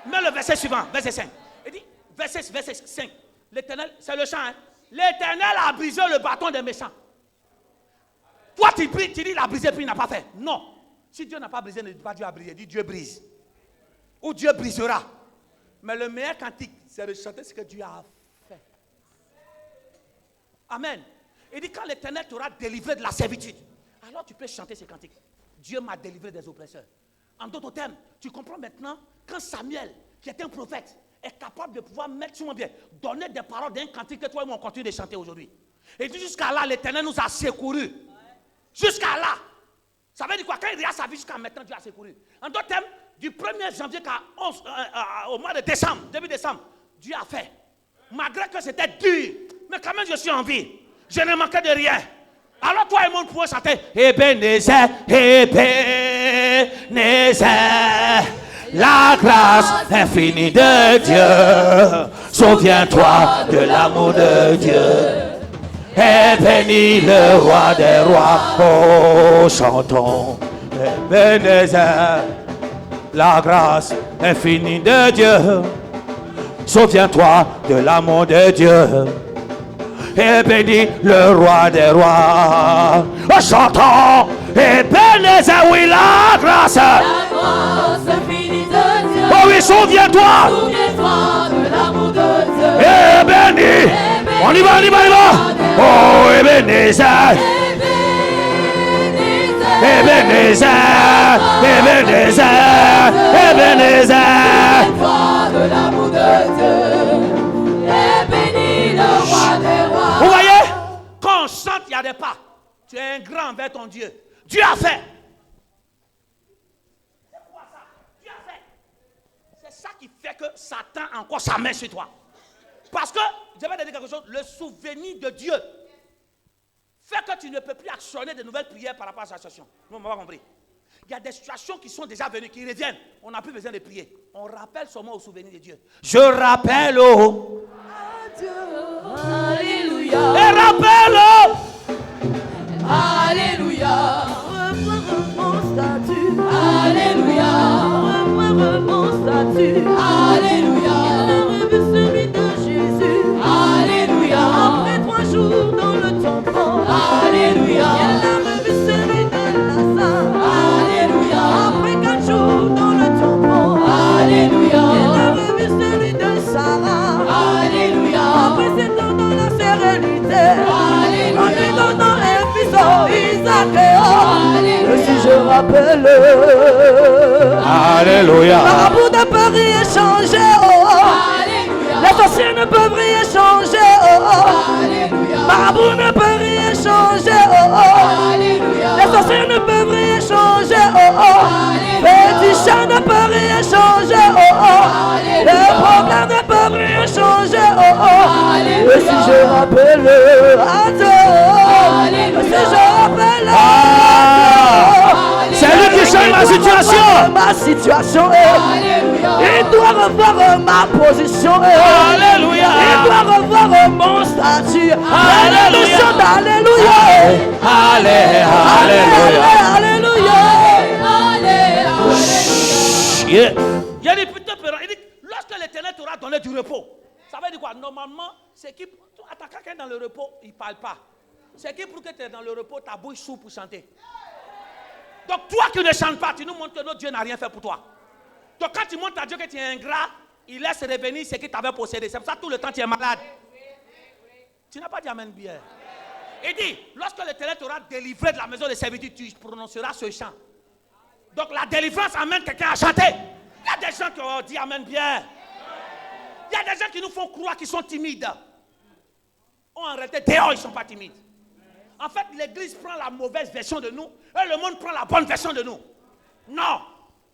Mais le verset suivant, verset 5. Il dit, verset 5. L'Éternel, c'est le chant. L'Éternel a brisé le bâton des méchants. Toi, tu pries, tu dis, il a brisé, puis il n'a pas fait. Non. Si Dieu n'a pas brisé, ne dis pas Dieu a brisé. Dis Dieu brise. Ou Dieu brisera. Mais le meilleur cantique, c'est de chanter ce que Dieu a fait. Amen. Il dit quand l'Éternel t'aura délivré de la servitude, alors tu peux chanter ce cantique. Dieu m'a délivré des oppresseurs. En d'autres termes, tu comprends maintenant quand Samuel, qui est un prophète, est capable de pouvoir mettre sur mon bien, donner des paroles d'un cantique que toi et moi on continue de chanter aujourd'hui. Et dit jusqu'à là, l'Éternel nous a secourus. Jusqu'à là. Ça veut dire quoi? Quand il regarde sa vie jusqu'à maintenant, Dieu a secouru. En d'autres termes, du 1er janvier au mois de décembre, début décembre, Dieu a fait. Malgré que c'était dur, mais quand même je suis en vie. Je ne manquais de rien. Alors toi et moi, nous pouvons chanter Ebenezer, Ebenezer, la grâce infinie de Dieu. Souviens-toi de l'amour de Dieu. Et bénis le roi des rois. Oh, chantons Ebenezer, la grâce infinie de Dieu. Souviens-toi de l'amour de Dieu. Et bénis le roi des rois. Oh, chantons Ebenezer, oui, la grâce. La grâce infinie de Dieu. Oh oui, souviens-toi. Souviens-toi de l'amour de Dieu. Et bénis. On y va, on y va, on y va. Oh, Ebenezer. Ebenezer, Ebenezer, Ebenezer. Souviens-toi de l'amour de Dieu. Et bénis le roi des rois. Vous voyez, quand on chante, il y a des pas. Tu es un grand envers ton Dieu. Dieu a fait. C'est quoi ça? Dieu a fait. C'est ça qui fait que Satan a encore sa main sur toi. Parce que, je vais te dire quelque chose, le souvenir de Dieu fait que tu ne peux plus actionner de nouvelles prières par rapport à cette situation. Vous m'avez compris? Il y a des situations qui sont déjà venues, qui reviennent. On n'a plus besoin de prier. On rappelle seulement au souvenir de Dieu. Je rappelle au Dieu. Alléluia. Et rappelle au Alléluia. Mon statut. Alléluia. Mon statut. Alléluia. Revu celui de Jésus. Alléluia. Après 3 jours dans le tombeau. Alléluia. Elle a revu celui de Lazare. Alléluia. Après 4 jours dans le tombeau. Alléluia. Elle a revu celui de Sarah. Alléluia. Après 7 ans dans la sérénité. Alléluia. En lui donnant un fils, Isaac et Alléluia. Et si je rappelle. Alléluia. Marabout de Paris est changé. Oh, Les sorciers ne peuvent rien changer. Marabout ne peut rien changer. Les sorciers ne peuvent rien changer. Féticheur ne peut rien changer. Les problèmes ne peuvent rien changer. Et si je rappelle à Dieu, si je rappelle à Dieu, c'est lui qui change ma situation. Ma situation, il doit revoir ma position. Alléluia. Il doit revoir mon statut. Alléluia. Alléluia. Alléluia. Alléluia. Yeah. Il y a des putains pérants. Il dit, lorsque l'Éternel t'aura donné du repos, ça veut dire quoi? Normalement, c'est qui, attends, quelqu'un dans le repos, il ne parle pas. C'est qui pour que tu es dans le repos, ta bouche s'ouvre pour chanter. Donc toi qui ne chantes pas, tu nous montres que notre Dieu n'a rien fait pour toi. Donc quand tu montres à Dieu que tu es ingrat, il laisse revenir ce qui t'avait possédé. C'est pour ça que tout le temps tu es malade. Tu n'as pas dit amen bien. Il dit, lorsque l'Éternel t'aura délivré de la maison de servitude, tu prononceras ce chant. Donc la délivrance amène quelqu'un à chanter. Il y a des gens qui ont dit amen bien. Il y a des gens qui nous font croire qu'ils sont timides. En réalité, dehors, ils ne sont pas timides. En fait, l'église prend la mauvaise version de nous et le monde prend la bonne version de nous. Non.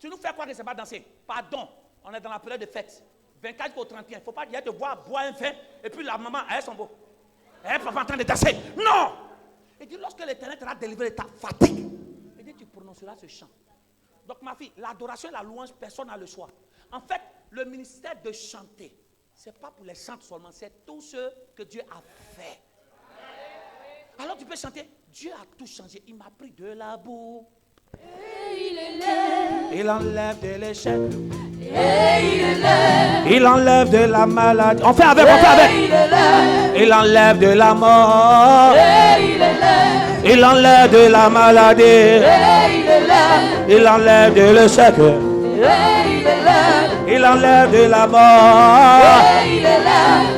Tu nous fais croire que ce n'est pas danser. Pardon. On est dans la période de fête. 24 au 31. Il ne faut pas dire te voir boire un vin et puis la maman, elle sont beaux. Elle n'est pas en train de danser. Non. Il dit, lorsque l'Éternel t'aura délivré de ta fatigue, il dit, tu prononceras ce chant. Donc ma fille, l'adoration et la louange, personne n'a le choix. En fait, le ministère de chanter, ce n'est pas pour les chants seulement, c'est tout ce que Dieu a fait. Alors tu peux chanter, Dieu a tout changé, il m'a pris de la boue. Il enlève de l'échec. Il enlève de la maladie. On fait avec, on fait avec. Il enlève de la mort. Il enlève de la maladie. Il enlève de l'échec. Il enlève de la mort.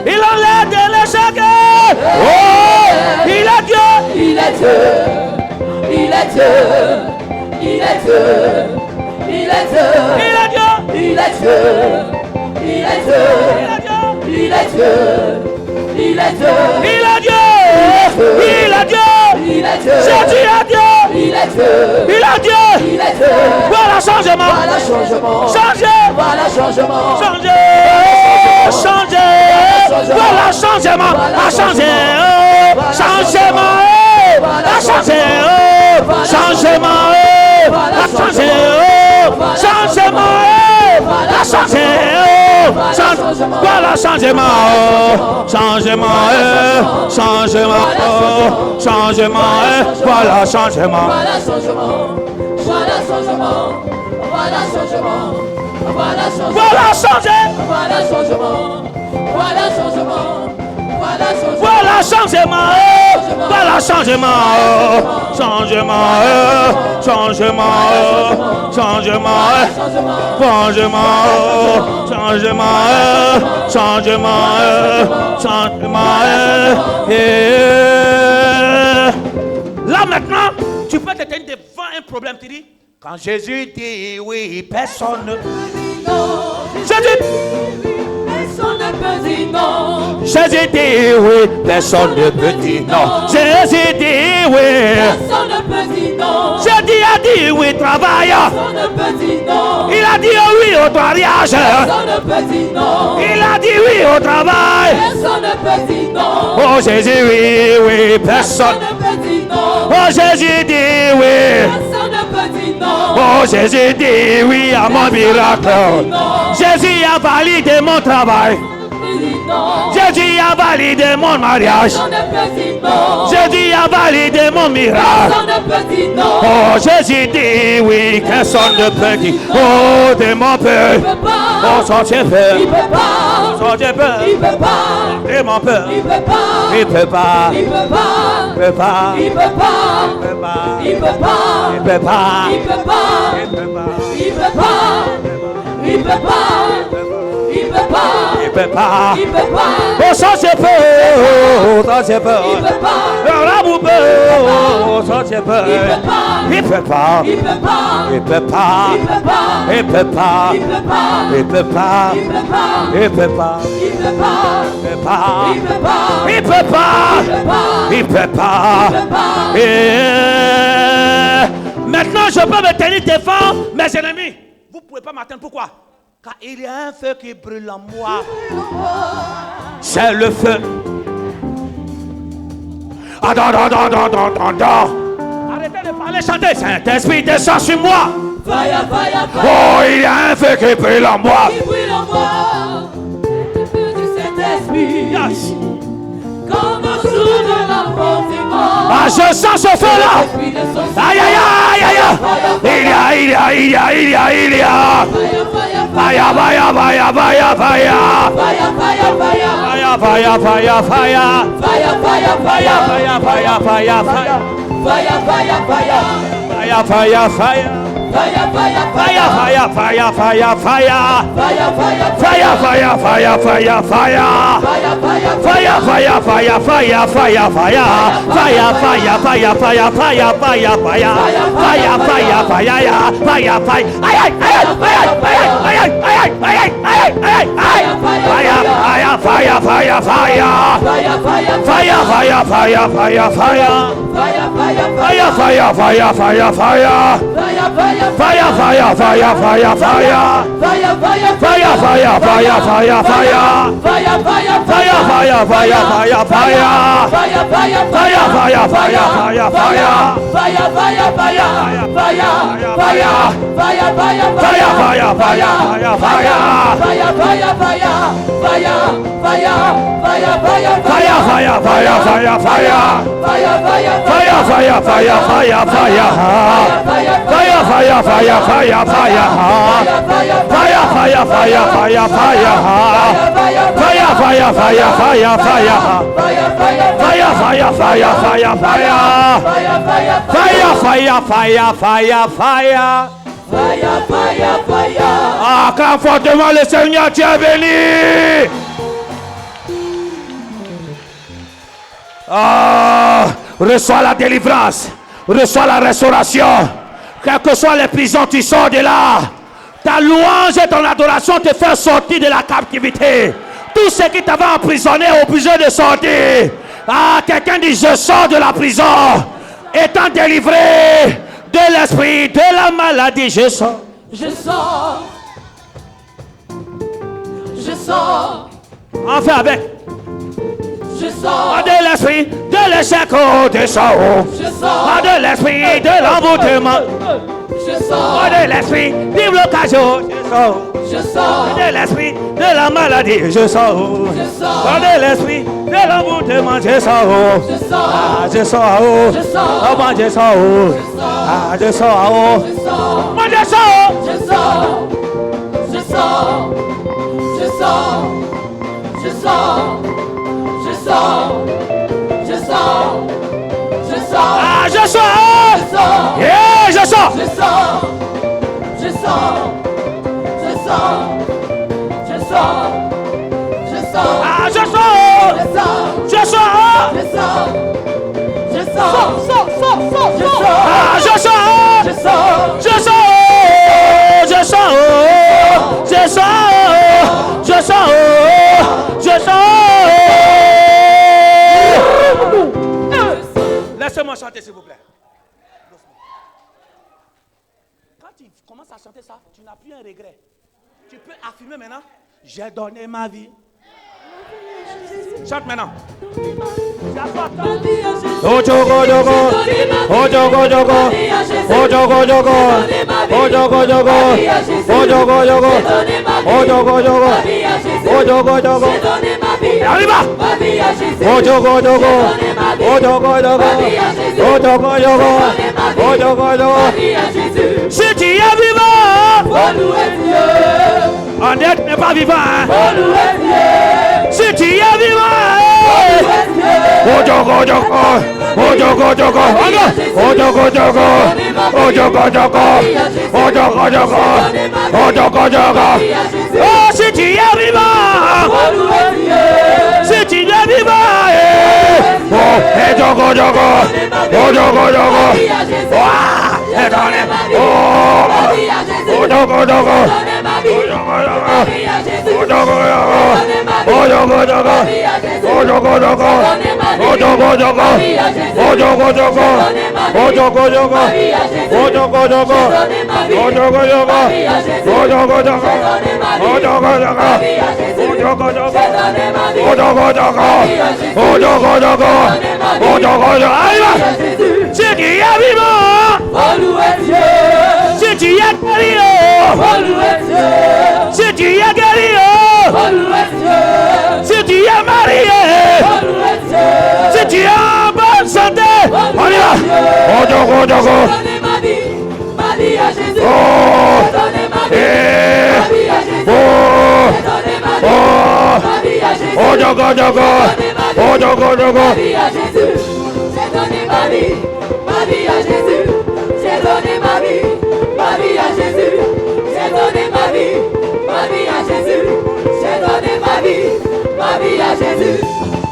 Il enlève de l'échec. Oh, il est Dieu. Il est Dieu. Il est Dieu. Il est Dieu. Il est Dieu. Il est Dieu. Il est Dieu. Il est Dieu. Il est Dieu. Il est Dieu. Il est Dieu. Il est Dieu. Il est Dieu. Jésus est Dieu. Il est Dieu. Il est Dieu. Il est Dieu. Voilà changement. Voilà changement. Changer. Voilà changement. Changer. Changer. Voilà changement. À changer. Changement. À changer. Changement. À changer. Changement. À changer. Voilà changement. Changement. Changement. Changement. Voilà changement. Voilà changement. Voilà changement. Voilà changement. Voilà changement. Voilà changer. Voilà changement. Voilà changement. Voilà changement. Voilà changement. Voilà changement. Changement. Changement. Changement. Changement. Changement. Changement. Changement. Là maintenant, tu peux te tenir devant un problème. Tu dis, quand Jésus dit oui, personne ne... Jésus... Personne ne peut dire non. Jésus dit oui, personne ne peut dire non. Jésus dit oui. Personne ne peut dire non. Jésus a dit oui, travaille. Personne ne peut dire non. Il a dit oui au mariage. Personne ne peut dire non. Il a dit oui au travail. Personne ne peut dire non. Oh Jésus, oui, oui, personne. Personne ne peut dire non. Oh Jésus dit oui. Personne ne peut dire non. Oh Jésus dit oui à mon miracle. Jésus a validé mon travail. Jésus a validé mon mariage. Jésus a validé mon miracle. Oh Jésus dit oui, personne ne peut dire. Oh démon peut. Oh sorcier peut. Sorcier peut. Démon peut. Il peut pas. Il peut pas. Il peut pas. Il peut pas. Il peut pas. Il peut pas. Il peut pas. Il peut pas. Il peut pas. Il peut pas. Il peut pas. Il peut pas. Il peut pas. Il peut pas. Oh sorcier peut. Oh sorcier peut. Il peut pas. La boue peut. Oh sorcier peut. Il peut pas. Il peut pas. Il peut pas. Il peut pas. Il peut pas. Il peut pas. Il peut pas. Il peut pas. Il peut pas. Il peut pas. Il peut pas. Il peut pas. Il peut pas. Il peut pas. Il peut pas. Il peut pas. Il peut pas. Et maintenant, je peux me tenir devant mes ennemis. Vous ne pouvez pas m'atteindre. Pourquoi? Car il y a un feu qui brûle en moi. C'est le feu. Arrêtez de parler, chantez. Saint-Esprit descend sur moi. Fire, fire, fire. Oh, il y a un feu qui brûle en moi. Qui brûle en moi. Le feu du Saint-Esprit. Yes. Comme au jour de l'enfantement. Ah, je sens ce feu-là. L'esprit de son Aïe, aïe, aïe, aïe, aïe. Il y a. Fire, fire, fire. Fire. Fire, fire, fire. Fire. Fire, fire, fire. Fire. Fire, Acclame fortement le Seigneur, tu es béni. Reçois la délivrance, reçois la restauration. Quelles que soient les prisons, tu sors de là. Ta louange et ton adoration te font sortir de la captivité. Tout ce qui t'avait emprisonné est obligé de sortir. Ah, quelqu'un dit, je sors de la prison. Étant délivré de l'esprit, de la maladie, je sors. Je sors. Je sors. Enfin avec. Je sors. De l'esprit, de l'échec, oh, de sorrow. Je sors. De l'esprit, de l'emboutement. Je sors. De l'esprit, du blocage, oh, je sors. Je sors. De l'esprit, de la maladie, je sors. Je sors. De l'esprit, de l'emboutement, je sors. Je sors. Ah, je sors, oh. Je sors. Oh, moi, je sors, oh. Ah, je sors, oh. Je sors. Moi, je sors. Je sors. Je sors. Je sors. Je sors. Je sors. Je sors. Je sors. Ah, je sors. Je sors. Yeah, je sors. Je sors. Je sors. Je sors. Je sors. Je sors. Ah, je sors. Je sors. Je sors. Je sors. Je sors. Je sors. Ah, je sors. Je sors. Je sors. Je sors. Je sors. Je sors. Je sors. Laissez-moi chanter, s'il vous plaît. Quand tu commences à chanter ça, tu n'as plus un regret. Tu peux affirmer maintenant, j'ai donné ma vie. Chante maintenant. Ojogo jogo, ojogo jogo, ojogo jogo, ojogo jogo, ojogo jogo, ojogo jogo, ojogo jogo. Arriba. Ojogo jogo, ojogo jogo, ojogo jogo, ojogo jogo. Si tu es vivant, en être n'est pas vivant. Si tu es vivant, ojogo jogo, ojogo jogo, ojogo jogo, ojogo jogo, ojogo jogo, ojogo jogo. Oh, si tu es vivant, si tu es vivant, oh, ojogo jogo, ojogo jogo. j'ai donné ma vie. Ma vie à Jésus. J'ai donné ma vie. Ma vie à Jésus. J'ai donné ma vie. Ma vie à Jésus. J'ai donné ma vie. Ma vie à Jésus. J'ai donné ma vie. Ma vie à Jésus. J'ai donné ma vie. C'est qui est vivant, c'est qui est guéri, c'est qui est guéri, c'est qui est marié, c'est qui est en bonne santé. On y va. Donner ma vie à Jésus. Donner ma vie à Jésus. Donner ma vie à Jésus. J'ai donné ma vie à Jésus. J'ai donné ma vie à Jésus. J'ai donné ma vie à Jésus. J'ai donné ma vie à Jésus.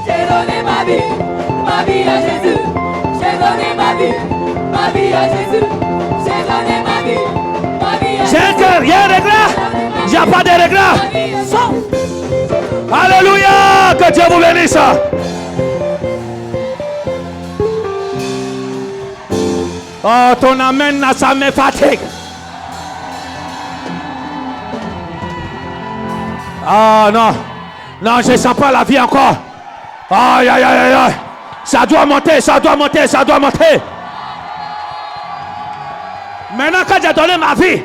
J'ai donné ma vie à Jésus. J'ai donné ma vie à Jésus. J'ai donné ma vie à Jésus. C'est que rien de regret. Il n'y a pas de regret. Alléluia. Que Dieu vous bénisse. Oh, ton amen, ça me fatigue. Ah non. Non, je ne sens pas la vie encore. Aïe, aïe, aïe, aïe. Ça doit monter, ça doit monter, ça doit monter. Maintenant, quand j'ai donné ma vie,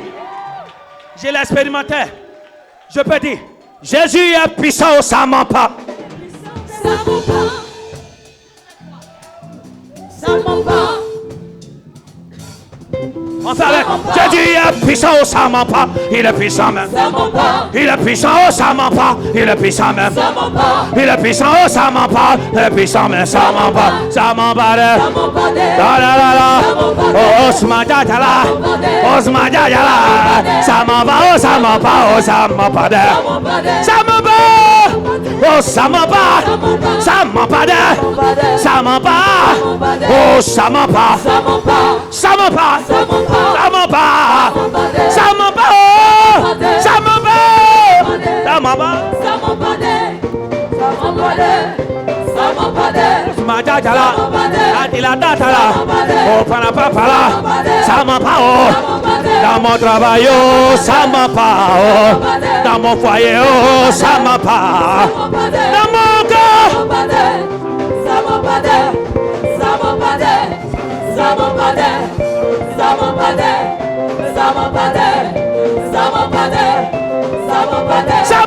je l'ai expérimenté. Je peux dire, Jésus est puissant, ça ne ment pas. Ça ment pas. Ça ment pas. On fait avec. Jésus est puissant, ça ne ment pas. Il est puissant même. Ça ment pas. Il est puissant, ça ne ment pas. Il est puissant même. Ça ment pas. Il est puissant, ça ne ment pas. Il est puissant même. Ça ne ment pas. Ça ne ment pas. Ça ment pas. La la la la. Oh, Osmanda la. Osmanda la. Ça ment pas. Oh, ça ment pas. Oh, ça ment pas. Ça ment pas. Oh, ça ment pas. Ça ment pas. Ça ment pas. Oh, ça ment pas. Ça ment pas. Ça ment pas. Ça ment pas. Ça ment pas. Ça ment pas. Ça ment pas. Ça ment pas. Ça ment pas. Ça ment pas. Madjala, Adila Datala, oh Panapapala, ça m'a pas oh, dans mon travail oh, ça m'a pas oh, dans mon foyer oh, ça m'a pas, dans mon cœur, ça m'a pas ça m'a pas ça m'a pas ça m'a pas ça m'a pas ça m'a pas ça m'a pas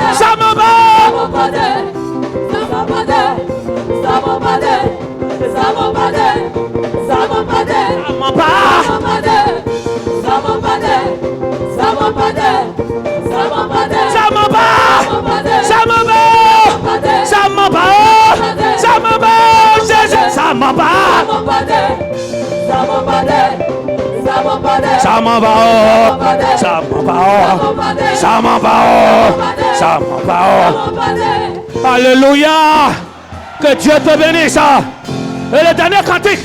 ça m'a pas, ça m'a pas, ça m'a pas. Ça m'en va, ça m'en va, ça m'en va, ça m'en va. Alléluia. Que Dieu te bénisse. Et le dernier cantique,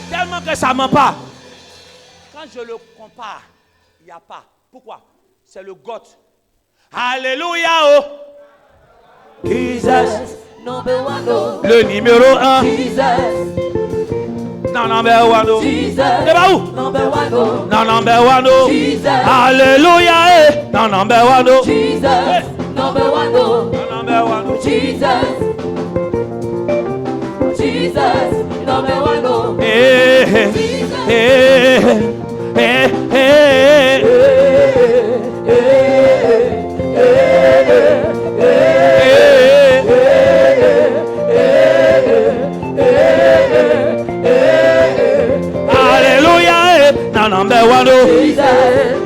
tellement que ça ne ment pas. Quand je le compare, il n'y a pas. Pourquoi? C'est le GOT. Alléluia. Oh. Jesus. Le numéro 1. Non, number one. C'est pas où? Non, number one. Alléluia. Non, number one. Number one. Number one. Jesus, number one. Hey, hey, hey, hey, Alléluia. Number one.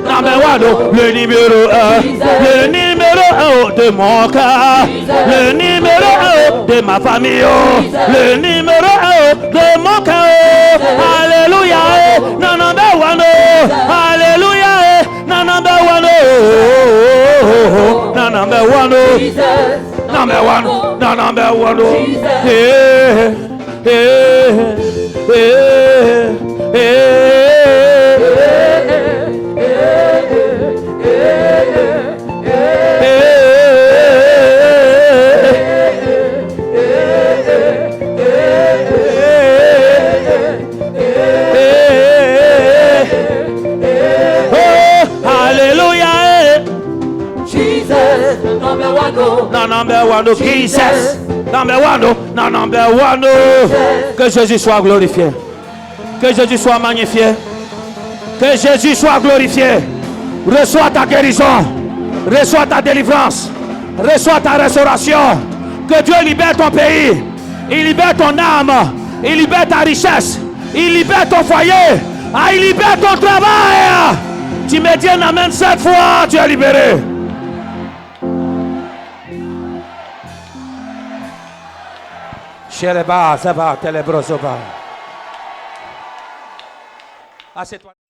Number one. Le numéro 1. Le numéro 1 de mon cœur. Le numéro 1 de ma famille. Le numéro 1 de mon cœur. Alléluia. Non, number one. Alléluia. Non, number one. Non, number one. Number one. Non, number one. Hey, hey. Number one, Jesus. Number one, que Jésus soit glorifié. Que Jésus soit magnifié. Que Jésus soit glorifié. Reçois ta guérison. Reçois ta délivrance. Reçois ta restauration. Que Dieu libère ton pays. Il libère ton âme. Il libère ta richesse. Il libère ton foyer. Il libère ton travail. Tu me dis un amen 7 fois, tu es libéré. Shereba, Zaba, Telebrozoba. Assieds-toi.